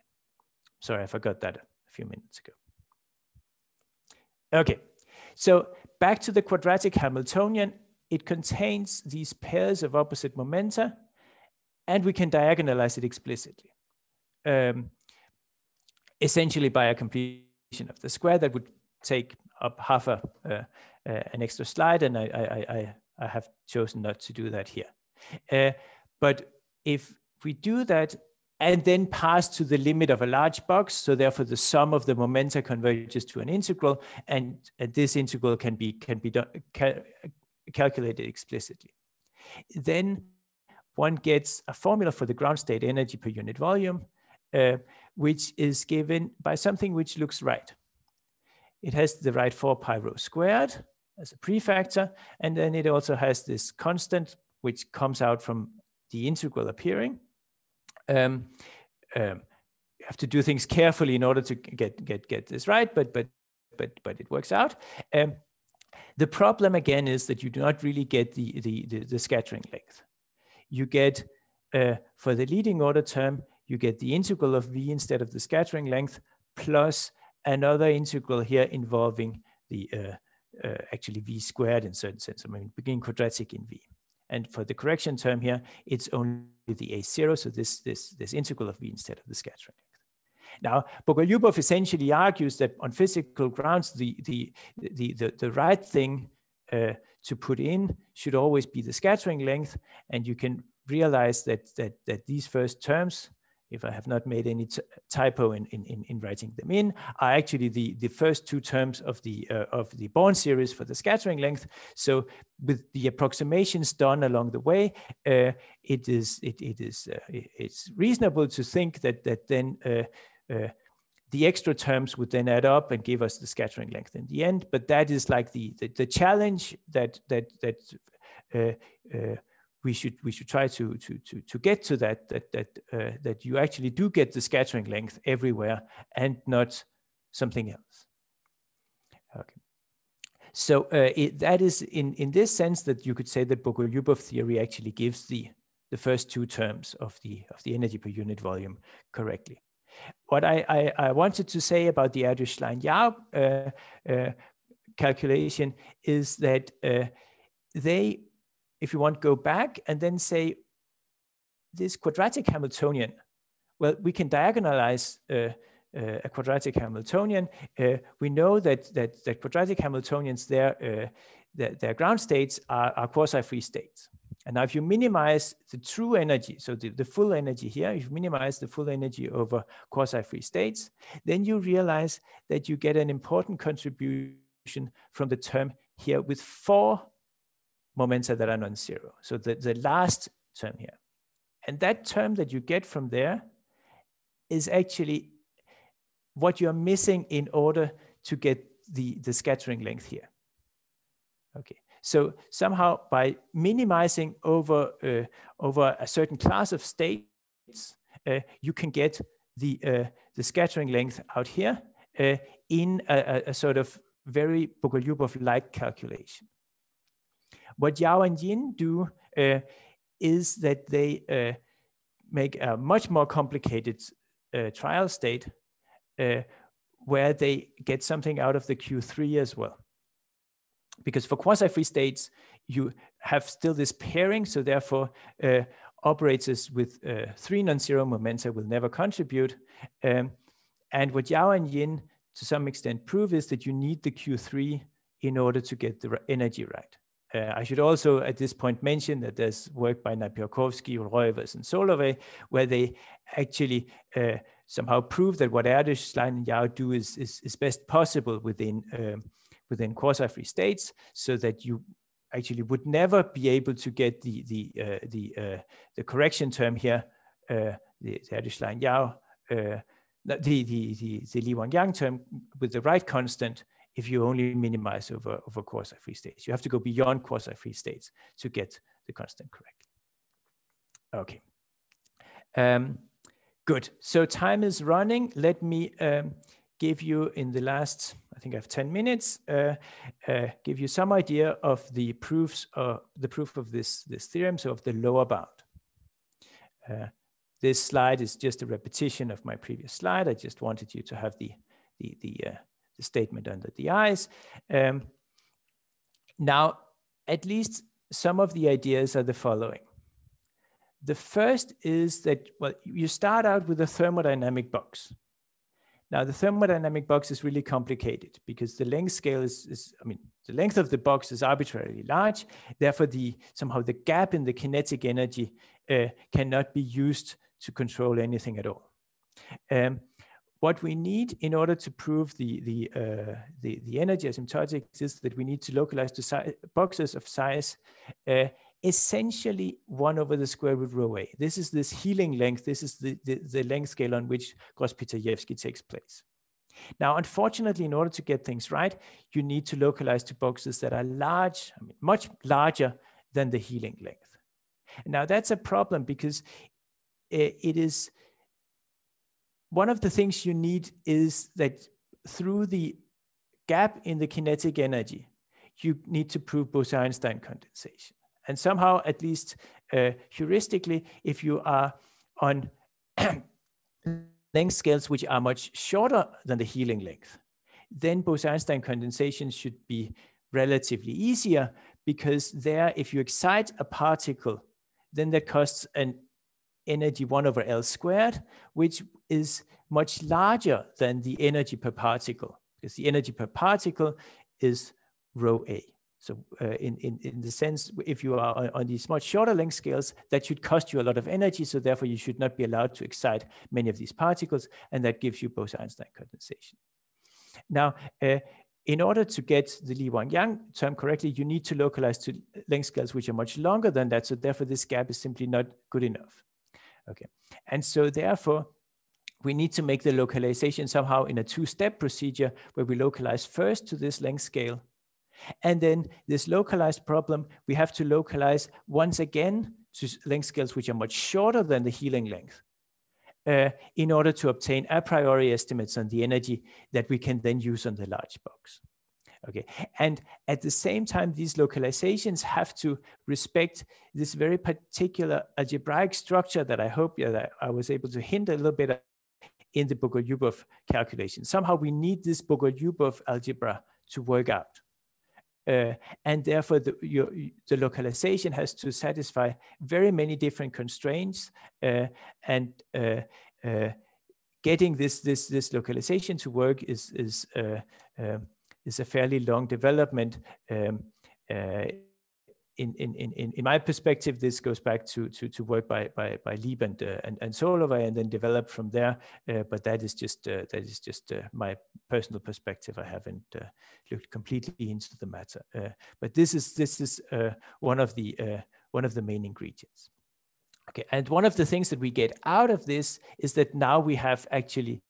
Sorry, I forgot that a few minutes ago. Okay, so back to the quadratic Hamiltonian. It contains these pairs of opposite momenta, and we can diagonalize it explicitly. Essentially by a completion of the square that would take up half an extra slide, and I have chosen not to do that here. But if we do that and then pass to the limit of a large box, so therefore the sum of the momenta converges to an integral, and this integral can be calculated explicitly. Then one gets a formula for the ground state energy per unit volume, which is given by something which looks right. It has the right 4 pi rho squared as a prefactor, and then it also has this constant which comes out from the integral appearing. You have to do things carefully in order to get this right, but it works out. The problem again is that you do not really get the scattering length. You get, for the leading order term, you get the integral of V instead of the scattering length, plus another integral here involving the actually V squared in certain sense, I mean, being quadratic in V. And for the correction term here, it's only the A0, so this integral of V instead of the scattering length. Now, Bogoliubov essentially argues that on physical grounds, the right thing to put in should always be the scattering length, and you can realize that these first terms, if I have not made any typo in writing them in, are actually the first two terms of the Born series for the scattering length. So with the approximations done along the way, it's reasonable to think that then the extra terms would then add up and give us the scattering length in the end. But that is like the challenge that we should try to get to that you actually do get the scattering length everywhere and not something else. Okay. So that is in this sense that you could say that Bogoliubov theory actually gives the first two terms of the energy per unit volume correctly. What I wanted to say about the Erdős-Lang-Yau calculation is that they, if you want, go back and then say this quadratic Hamiltonian, well, we can diagonalize a quadratic Hamiltonian. We know that quadratic Hamiltonians, their ground states are quasi-free states. And now if you minimize the true energy, so the full energy here, if you minimize the full energy over quasi-free states, then you realize that you get an important contribution from the term here with 4 momenta that are non-zero. So the last term here. And that term that you get from there is actually what you're missing in order to get the scattering length here. Okay. So somehow by minimizing over a certain class of states, you can get the scattering length out here in a sort of very Bogoliubov-like calculation. What Yau and Yin do is that they make a much more complicated trial state where they get something out of the Q3 as well. Because for quasi-free states, you have still this pairing, so therefore operators with 3 non-zero momenta will never contribute. And what Yau and Yin to some extent prove is that you need the Q3 in order to get the energy right. I should also at this point mention that there's work by Napiorkovsky, Roivers, and Solovey, where they actually somehow prove that what Erdős-Lang-Yau do is best possible within quasi-free states, so that you actually would never be able to get the correction term here, the Erdős-Lang-Yau, the Lee-Huang Yang term with the right constant if you only minimize over quasi-free states. You have to go beyond quasi-free states to get the constant correct. Okay. Good. So time is running. Let me give you in the last, I think I have 10 minutes, give you some idea of the proofs, the proof of this theorem, so of the lower bound. This slide is just a repetition of my previous slide. I just wanted you to have the statement under the eyes. Now, at least some of the ideas are the following. The first is that, well, you start out with a thermodynamic box. Now, the thermodynamic box is really complicated because the length scale the length of the box is arbitrarily large. Therefore, somehow the gap in the kinetic energy cannot be used to control anything at all. What we need in order to prove the energy asymptotics is that we need to localize to boxes of size essentially 1 over the square root rho a. This is this healing length. This is the length scale on which Gross-Pitaevsky takes place. Now, unfortunately, in order to get things right, you need to localize to boxes that are large, much larger than the healing length. Now, that's a problem because it is one of the things you need is that through the gap in the kinetic energy, you need to prove Bose-Einstein condensation. And somehow, at least heuristically, if you are on length scales which are much shorter than the healing length, then Bose-Einstein condensation should be relatively easier, because there, if you excite a particle, then that costs an energy 1/L², which is much larger than the energy per particle, because the energy per particle is ρA. So in the sense, if you are on these much shorter length scales, that should cost you a lot of energy. So therefore, you should not be allowed to excite many of these particles, and that gives you Bose-Einstein condensation. Now, in order to get the Lee-Huang Yang term correctly, you need to localize to length scales which are much longer than that. So therefore, this gap is simply not good enough. Okay, and so therefore, we need to make the localization somehow in a two-step procedure, where we localize first to this length scale. And then this localized problem, we have to localize once again to length scales which are much shorter than the healing length, in order to obtain a priori estimates on the energy that we can then use on the large box. Okay, and at the same time, these localizations have to respect this very particular algebraic structure that I hope that I was able to hint a little bit at in the Bogoliubov calculation. Somehow we need this Bogoliubov algebra to work out. And therefore, the localization has to satisfy very many different constraints, and getting this localization to work is a fairly long development. In my perspective, this goes back to work by Lieb and Solovay, and then developed from there. But that is just my personal perspective. I haven't looked completely into the matter. But this is one of the main ingredients. Okay, and one of the things that we get out of this is that now we have actually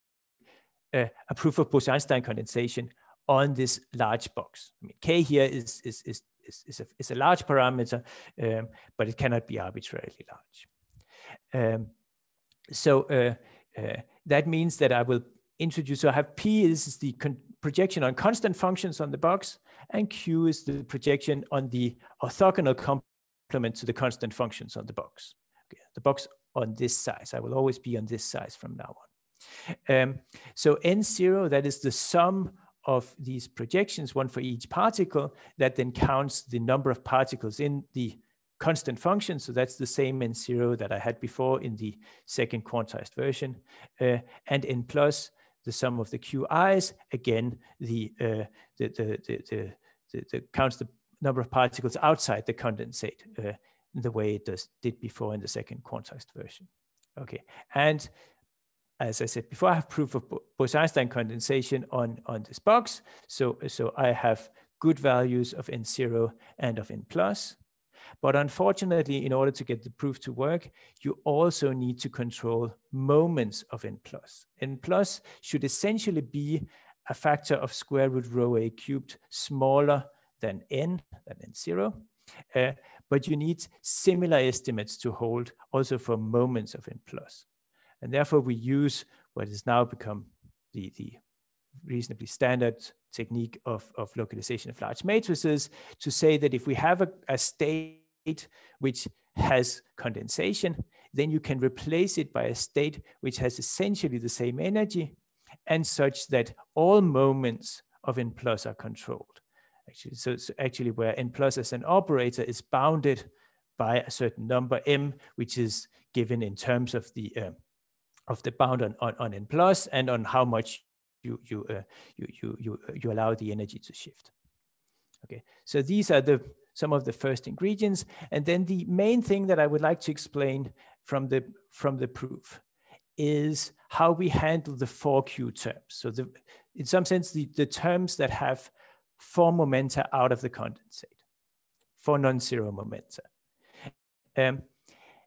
a proof of Bose-Einstein condensation on this large box. I mean, K here is a large parameter, but it cannot be arbitrarily large. That means that I will introduce, so I have P, this is the projection on constant functions on the box, and Q is the projection on the orthogonal complement to the constant functions on the box. Okay, the box on this size, I will always be on this size from now on. So N0, that is the sum of these projections, one for each particle, that then counts the number of particles in the constant function. So that's the same N0 that I had before in the second quantized version. And N plus, the sum of the QIs, again, the counts the number of particles outside the condensate, the way it did before in the second quantized version. Okay, and as I said before, I have proof of Bose-Einstein condensation on this box. So I have good values of N0 and of N plus. But unfortunately, in order to get the proof to work, you also need to control moments of N plus. N plus should essentially be a factor of square root rho a cubed smaller than N0. But you need similar estimates to hold also for moments of N plus. And therefore, we use what has now become the reasonably standard technique of localization of large matrices to say that if we have a state which has condensation, then you can replace it by a state which has essentially the same energy, and such that all moments of N plus are controlled. Actually, so actually where N plus as an operator is bounded by a certain number M, which is given in terms of the bound on N plus and on how much you allow the energy to shift. Okay, so these are some of the first ingredients, and then the main thing that I would like to explain from the proof is how we handle the 4Q terms. So in some sense, the terms that have 4 momenta out of the condensate, 4 non-zero momenta.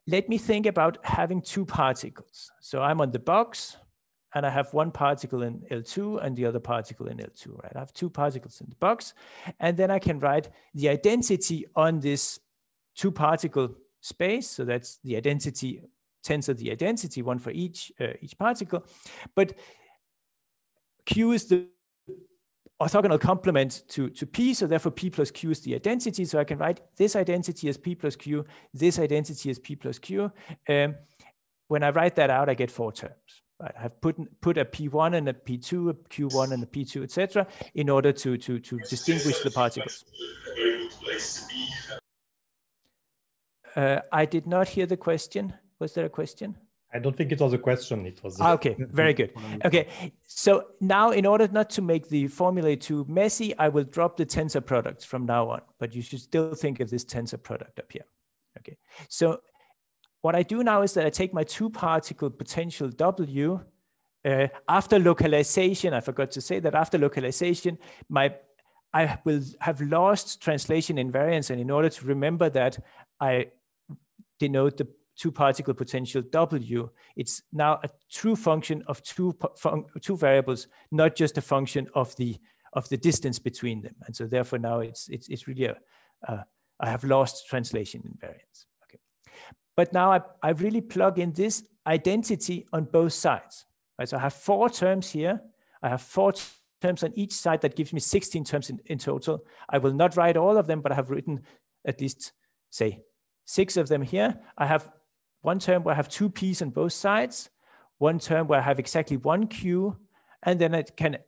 Let me think about having 2 particles. So I'm on the box, and I have one particle in L2 and the other particle in L2, right? I have 2 particles in the box, and then I can write the identity on this 2 particle space. So that's the identity, tensor the identity, one for each particle. But Q is the orthogonal complement to P, so therefore P plus Q is the identity. So I can write this identity as P plus Q, this identity as P plus Q. When I write that out, I get 4 terms. Right? I have put a P1 and a P2, a Q1 and a P2, etc., in order to distinguish the particles. I did not hear the question. Was there a question? I don't think it was a question. It was okay, very good. Okay, so now in order not to make the formulae too messy, I will drop the tensor products from now on, but you should still think of this tensor product up here. Okay, so what I do now is that I take my 2-particle potential W. After localization, I forgot to say that after localization, I will have lost translation invariance, and in order to remember that, I denote the 2-particle potential W. It's now a true function of two variables, not just a function of the distance between them. And so therefore now it's really I have lost translation invariance. Okay, but now I really plug in this identity on both sides. Right? So I have 4 terms here. I have 4 terms on each side. That gives me 16 terms in total. I will not write all of them, but I have written at least, say, 6 of them here. I have 1 term where I have 2 P's on both sides, 1 term where I have exactly 1 Q, and then I can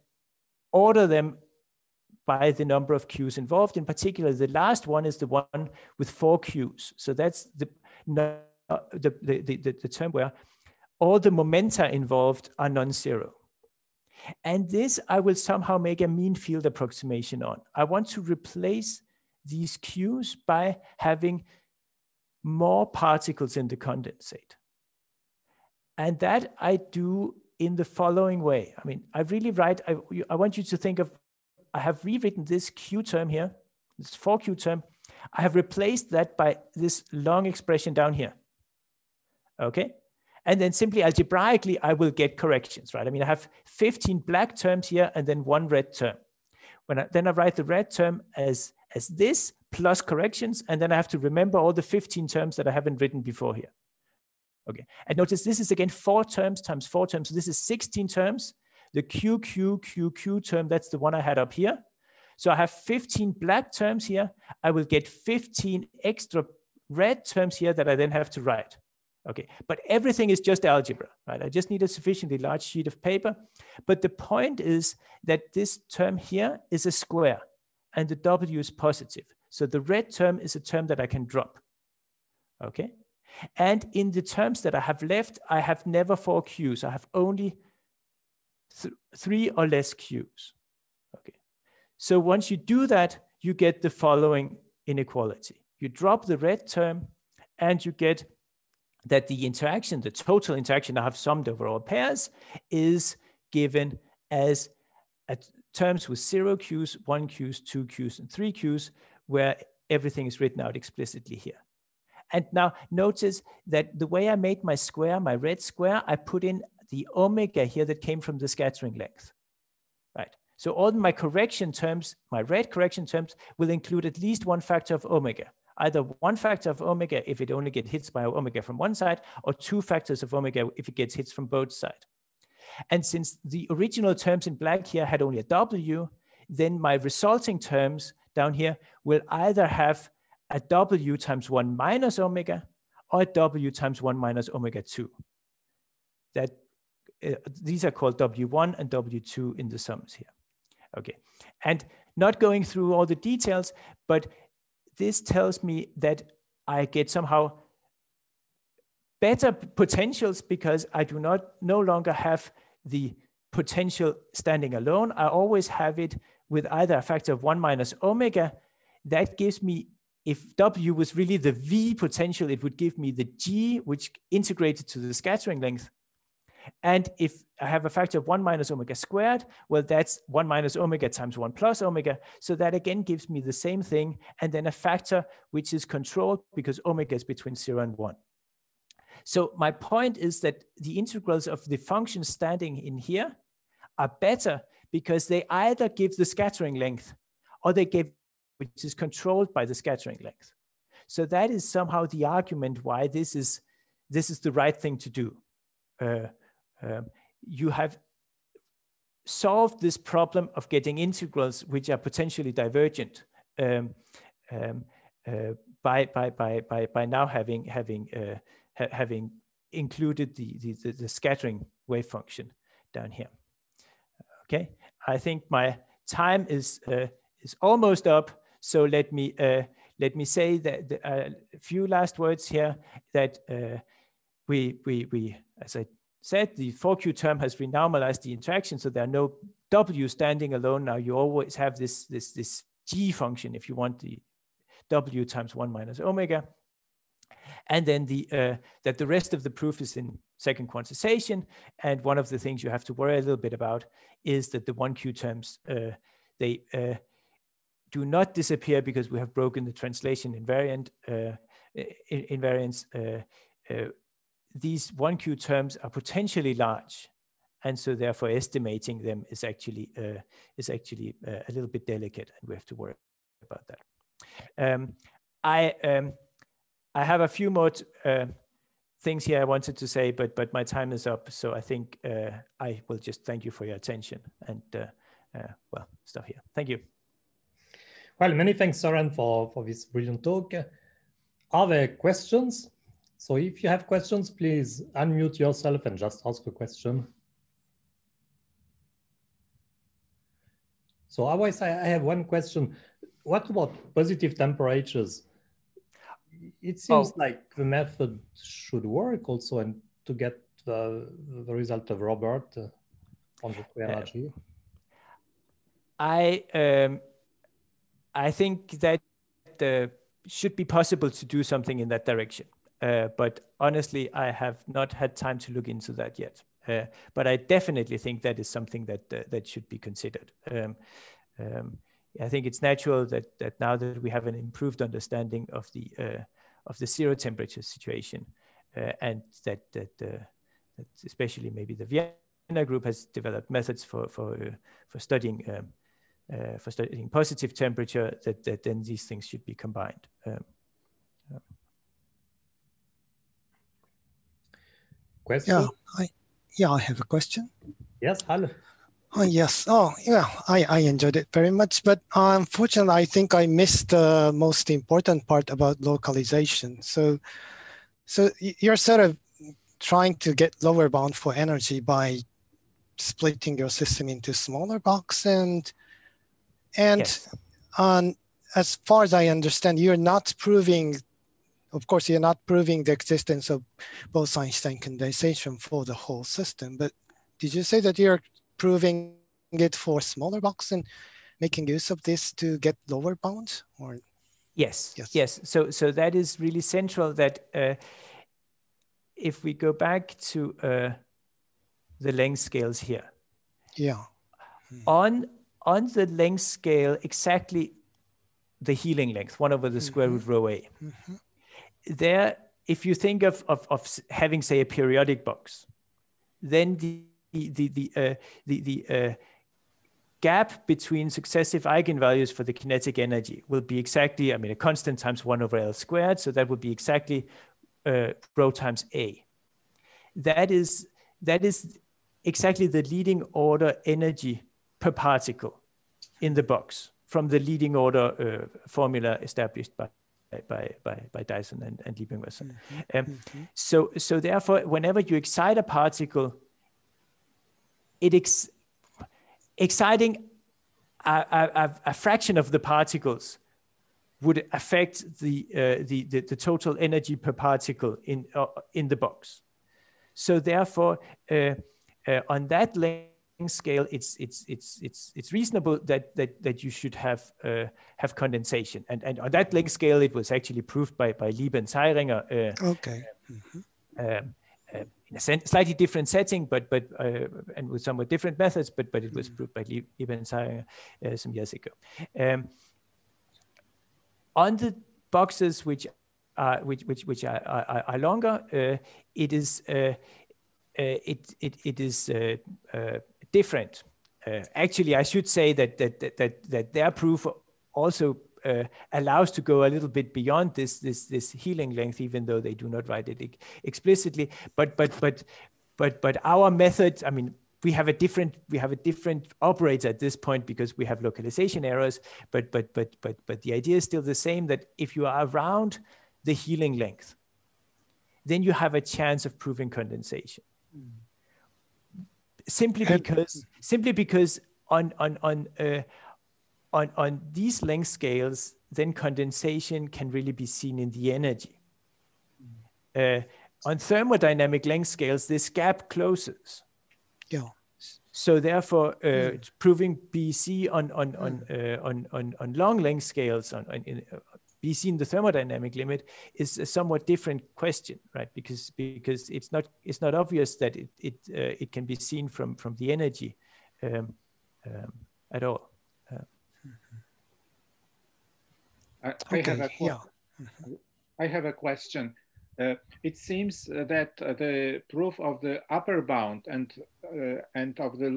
order them by the number of Q's involved. In particular, the last one is the one with 4 Q's. So that's the term where all the momenta involved are non-zero. And this I will somehow make a mean field approximation on. I want to replace these Q's by having more particles in the condensate. And that I do in the following way. I mean, I really write, I want you to think of, I have rewritten this Q term here, this 4Q term. I have replaced that by this long expression down here. Okay? And then simply algebraically, I will get corrections, right? I mean, I have 15 black terms here and then 1 red term. Then I write the red term as this plus corrections, and then I have to remember all the 15 terms that I haven't written before here. Okay, and notice this is again 4 terms times 4 terms. So this is 16 terms. The Q term, that's the one I had up here. So I have 15 black terms here. I will get 15 extra red terms here that I then have to write. Okay, but everything is just algebra, right? I just need a sufficiently large sheet of paper. But the point is that this term here is a square and the W is positive. So the red term is a term that I can drop. Okay, and in the terms that I have left, I have never 4 Q's. I have only 3 or less Q's. Okay, so once you do that, you get the following inequality. You drop the red term and you get that the interaction, the total interaction I have summed over all pairs, is given as terms with 0 Q's, 1 Q's, 2 Q's, and 3 Q's, where everything is written out explicitly here. And now notice that the way I made my square, my red square, I put in the omega here that came from the scattering length, right? So all my correction terms, my red correction terms, will include at least 1 factor of omega. Either 1 factor of omega if it only gets hits by omega from one side, or 2 factors of omega if it gets hits from both sides. And since the original terms in black here had only a W, then my resulting terms down here will either have a W times 1 minus omega or a W times 1 minus omega 2. That these are called W1 and W2 in the sums here. Okay, and not going through all the details, but this tells me that I get somehow better potentials because I do no longer have the potential standing alone. I always have it with either a factor of 1 minus omega. That gives me, if W was really the V potential, it would give me the G, which integrated to the scattering length. And if I have a factor of 1 minus omega squared, well, that's 1 minus omega times 1 plus omega. So that again gives me the same thing. And then a factor which is controlled because omega is between 0 and 1. So my point is that the integrals of the functions standing in here are better because they either give the scattering length or they give which is controlled by the scattering length. So that is somehow the argument why this is the right thing to do. You have solved this problem of getting integrals which are potentially divergent by now having included the scattering wave function down here. Okay, I think my time is almost up. So let me say that a few last words here. That we as I said, the 4Q term has renormalized the interaction, so there are no W standing alone now. You always have this G function if you want the W times 1 minus omega. And then that the rest of the proof is in second quantization. And one of the things you have to worry a little bit about is that the 1Q terms, they do not disappear because we have broken the translation invariance. These 1Q terms are potentially large. And so therefore estimating them is actually a little bit delicate, and we have to worry about that. I have a few more things here I wanted to say, but my time is up. So I think I will just thank you for your attention and well, stop here. Thank you. Well, many thanks, Søren, for this brilliant talk. Are there questions? So if you have questions, please unmute yourself and just ask a question. So otherwise, I have one question. What about positive temperatures? It seems like the method should work also, and to get the result of Robert on the free energy. I think that should be possible to do something in that direction. But honestly, I have not had time to look into that yet. But I definitely think that is something that should be considered. I think it's natural that now that we have an improved understanding of the zero temperature situation, and that especially maybe the Vienna group has developed methods for studying positive temperature, that then these things should be combined. Question? Yeah, I have a question. Yes, hello. Oh, yes. Oh, yeah, I enjoyed it very much. But unfortunately, I think I missed the most important part about localization. So you're sort of trying to get lower bound for energy by splitting your system into smaller box. And Yes. As far as I understand, you're not proving, of course, you're not proving the existence of Bose-Einstein condensation for the whole system. But did you say that you're proving it for smaller box and making use of this to get lower bounds? Or yes. So that is really central. That if we go back to the length scales here, on the length scale, exactly the healing length, 1 over the square root rho a. There, if you think of having, say, a periodic box, then the gap between successive eigenvalues for the kinetic energy will be exactly, I mean, a constant times 1 over L squared. So that would be exactly rho times A. That is exactly the leading order energy per particle in the box from the leading order formula established by Dyson and Liebing-Wesson. So therefore, whenever you excite a particle, exciting a fraction of the particles would affect the total energy per particle in the box. So therefore, on that length scale, it's reasonable that you should have condensation. And on that length scale, it was actually proved by Liebe and Zeiringer. In a slightly different setting, but and with somewhat different methods, but it was proved by Liebe and Zeiringer some years ago. On the boxes which are longer, it is different. Actually, I should say that their proof also allows to go a little bit beyond this healing length, even though they do not write it explicitly. But our method, I mean, we have a different operator at this point because we have localization errors, but the idea is still the same, that if you are around the healing length, then you have a chance of proving condensation. Simply because on these length scales, then condensation can really be seen in the energy. On thermodynamic length scales, this gap closes. Yeah. So therefore, proving BC on long length scales, BC in the thermodynamic limit, is a somewhat different question, right? Because it's not obvious that it can be seen from the energy at all. I have a question. It seems that the proof of the upper bound and of the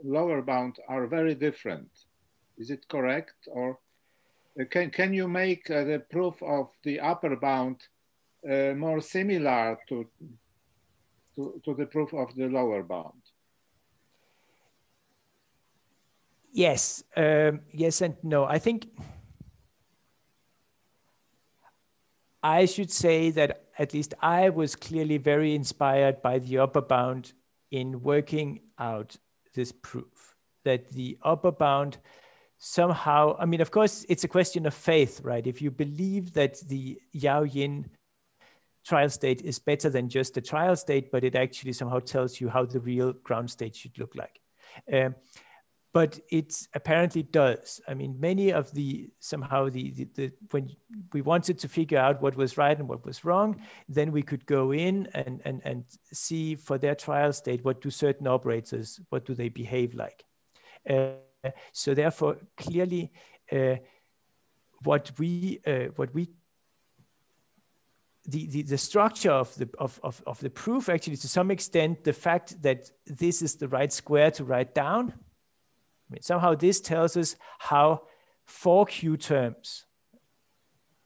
lower bound are very different. Is it correct? Or can you make the proof of the upper bound more similar to the proof of the lower bound? Yes, yes and no. I think I should say that at least I was clearly very inspired by the upper bound in working out this proof, that the upper bound somehow, I mean, of course, it's a question of faith, right? If you believe that the Yao-Yin trial state is better than just a trial state, but it actually somehow tells you how the real ground state should look like. But it apparently does. I mean, many of when we wanted to figure out what was right and what was wrong, then we could go in and see for their trial state, what do certain operators, what do they behave like? So therefore, clearly, the structure of the proof, actually, to some extent, the fact that this is the right square to write down, I mean, somehow this tells us how 4 Q terms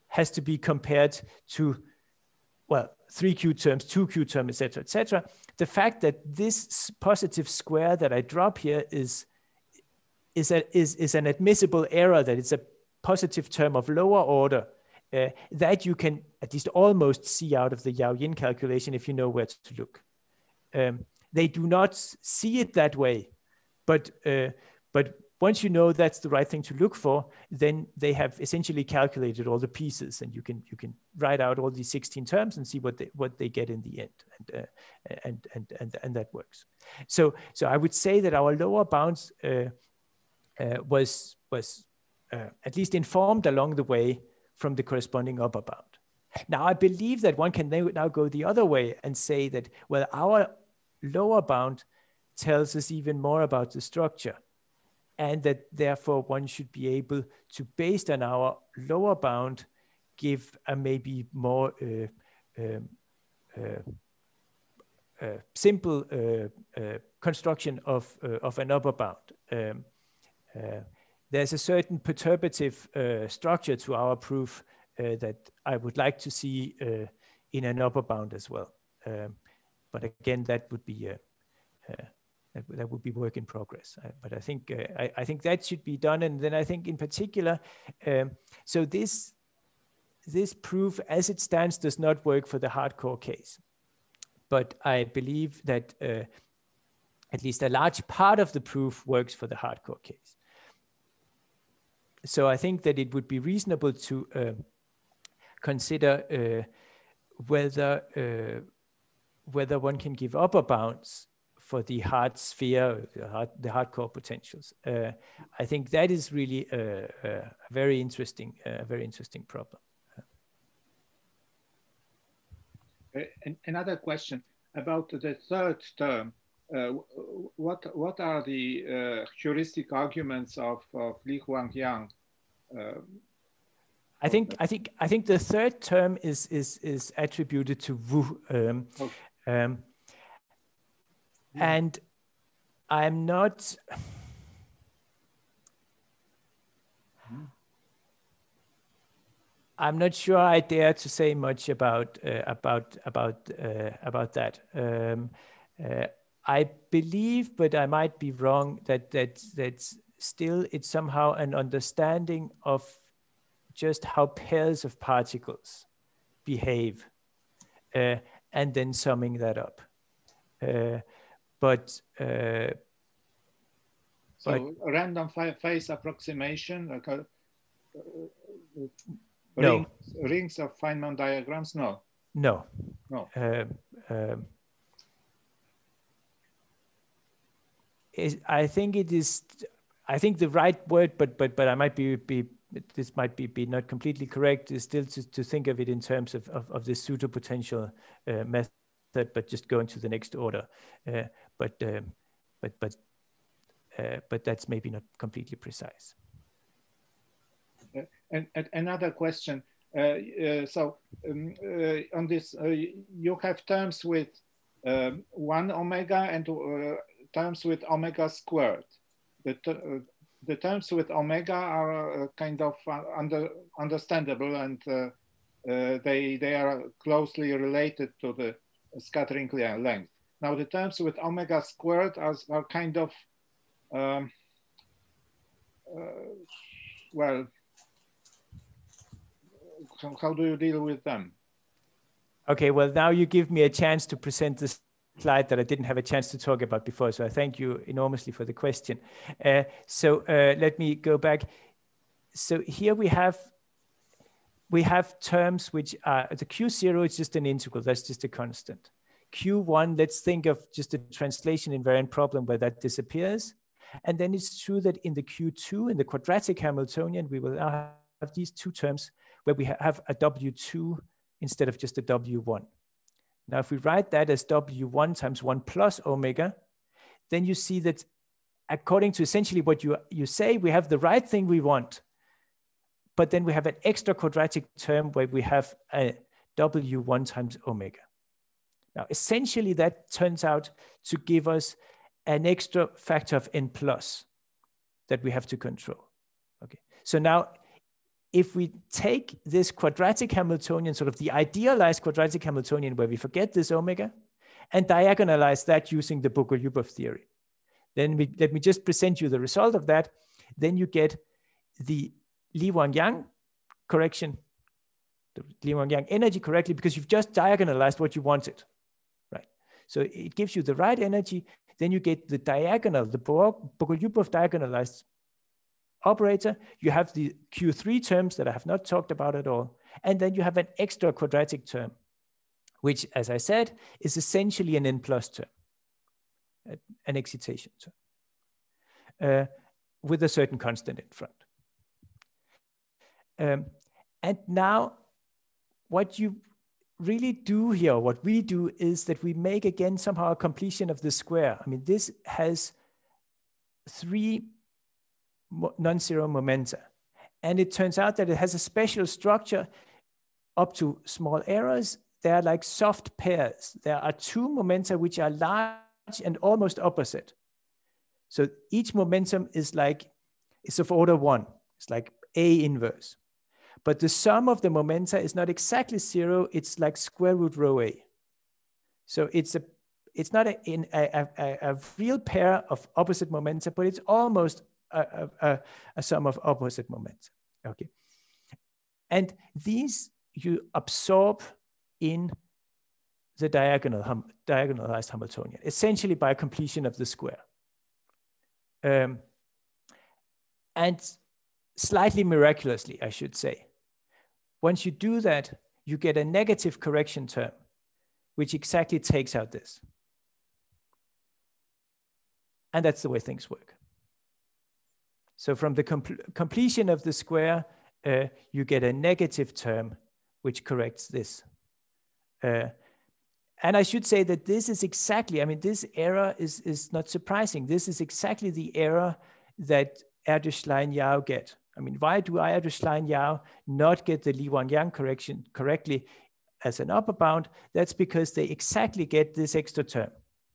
has to be compared to, well, 3 Q terms, 2 Q terms, etc., etc. The fact that this positive square that I drop here is an admissible error, that it's a positive term of lower order, that you can at least almost see out of the Yao-Yin calculation if you know where to look. They do not see it that way, but once you know that's the right thing to look for, then they have essentially calculated all the pieces, and you can write out all these 16 terms and see what they get in the end, and that works. So I would say that our lower bounds was at least informed along the way from the corresponding upper bound. Now I believe that one can now go the other way and say that, well, our lower bound tells us even more about the structure, and that therefore one should be able to, based on our lower bound, give a maybe more simple construction of an upper bound. There's a certain perturbative structure to our proof that I would like to see in an upper bound as well. But again, that would be that would be work in progress. But I think that should be done. And then I think in particular, so this proof as it stands does not work for the hardcore case. But I believe that at least a large part of the proof works for the hardcore case. So I think that it would be reasonable to consider whether one can give upper bounds for the hard sphere, the hardcore potentials. I think that is really a very interesting problem. Another question about the third term. What are the heuristic arguments of Lee-Huang Yang? I think the third term is attributed to Wu. Okay. And I'm not. I'm not sure I dare to say much about that. I believe, but I might be wrong, that's still, it's somehow an understanding of just how pairs of particles behave, and then summing that up. But random phase approximation, like no. Rings of Feynman diagrams, no. No. No. I think it is. I think the right word, but I might be this might be not completely correct. Is still to think of it in terms of the pseudo-potential method, but just going to the next order. But that's maybe not completely precise. And another question. On this, you have terms with 1 omega and terms with omega squared. The terms with omega are kind of understandable, and they are closely related to the scattering length. Now the terms with omega squared are kind of, well, how do you deal with them? Okay, well, now you give me a chance to present this slide that I didn't have a chance to talk about before. So I thank you enormously for the question. Let me go back. So here we have terms which are, the Q0 is just an integral, that's just a constant. Q1, let's think of just a translation invariant problem where that disappears. And then it's true that in the Q2, in the quadratic Hamiltonian, we will now have these two terms where we have a W2 instead of just a W1. Now, if we write that as W1 times 1 plus omega, then you see that according to essentially what you say, we have the right thing we want, but then we have an extra quadratic term where we have a W1 times omega. Now, essentially that turns out to give us an extra factor of n plus that we have to control. Okay, so now, if we take this quadratic Hamiltonian, sort of the idealized quadratic Hamiltonian where we forget this omega and diagonalize that using the Bogoliubov theory, then let me just present you the result of that. Then you get the Lee-Huang Yang correction, the Lee-Huang Yang energy correctly, because you've just diagonalized what you wanted, right? So it gives you the right energy. Then you get the diagonal, the Bogoliubov diagonalized operator. You have the Q3 terms that I have not talked about at all. And then you have an extra quadratic term, which, as I said, is essentially an n plus term, an excitation term, with a certain constant in front. And now what you really do here, what we do is that we make again somehow a completion of the square. I mean, this has 3 non-zero momenta. And it turns out that it has a special structure up to small errors. They are like soft pairs. There are 2 momenta which are large and almost opposite. So each momentum is of order 1. It's like A inverse. But the sum of the momenta is not exactly 0. It's like square root rho A. So it's not a real pair of opposite momenta, but it's almost a sum of opposite momenta. Okay, and these you absorb in the diagonalized Hamiltonian, essentially by completion of the square. And slightly miraculously, I should say, once you do that, you get a negative correction term, which exactly takes out this. And that's the way things work. So from the completion of the square, you get a negative term, which corrects this. And I should say that this is exactly, I mean, this error is not surprising. This is exactly the error that Erdős-Lein-Yau get. I mean, why do Erdős-Lein-Yau not get the Lee-Huang Yang correction correctly as an upper bound? That's because they exactly get this extra term.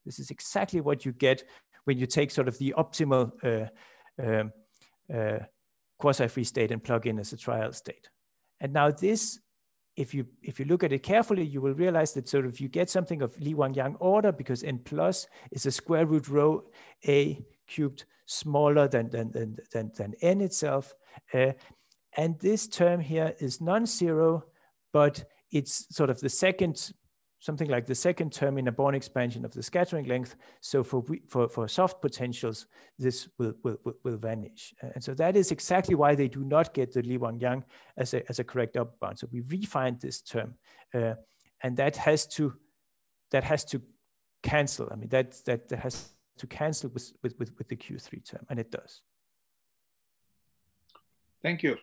This is exactly what you get when you take sort of the optimal quasi-free state and plug in as a trial state. And now this if you look at it carefully, you will realize that sort of you get something of Lee-Huang Yang order, because n plus is a square root row A cubed smaller than n itself. And this term here is non-zero, but it's sort of the second, something like the second term in a Born expansion of the scattering length. So for soft potentials, this will vanish. And so that is exactly why they do not get the Lee-Huang Yang as a correct upper bound. So we refined this term, and that has to cancel. I mean, that has to cancel with the Q3 term, and it does. Thank you.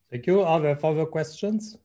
Thank you. Are there further questions?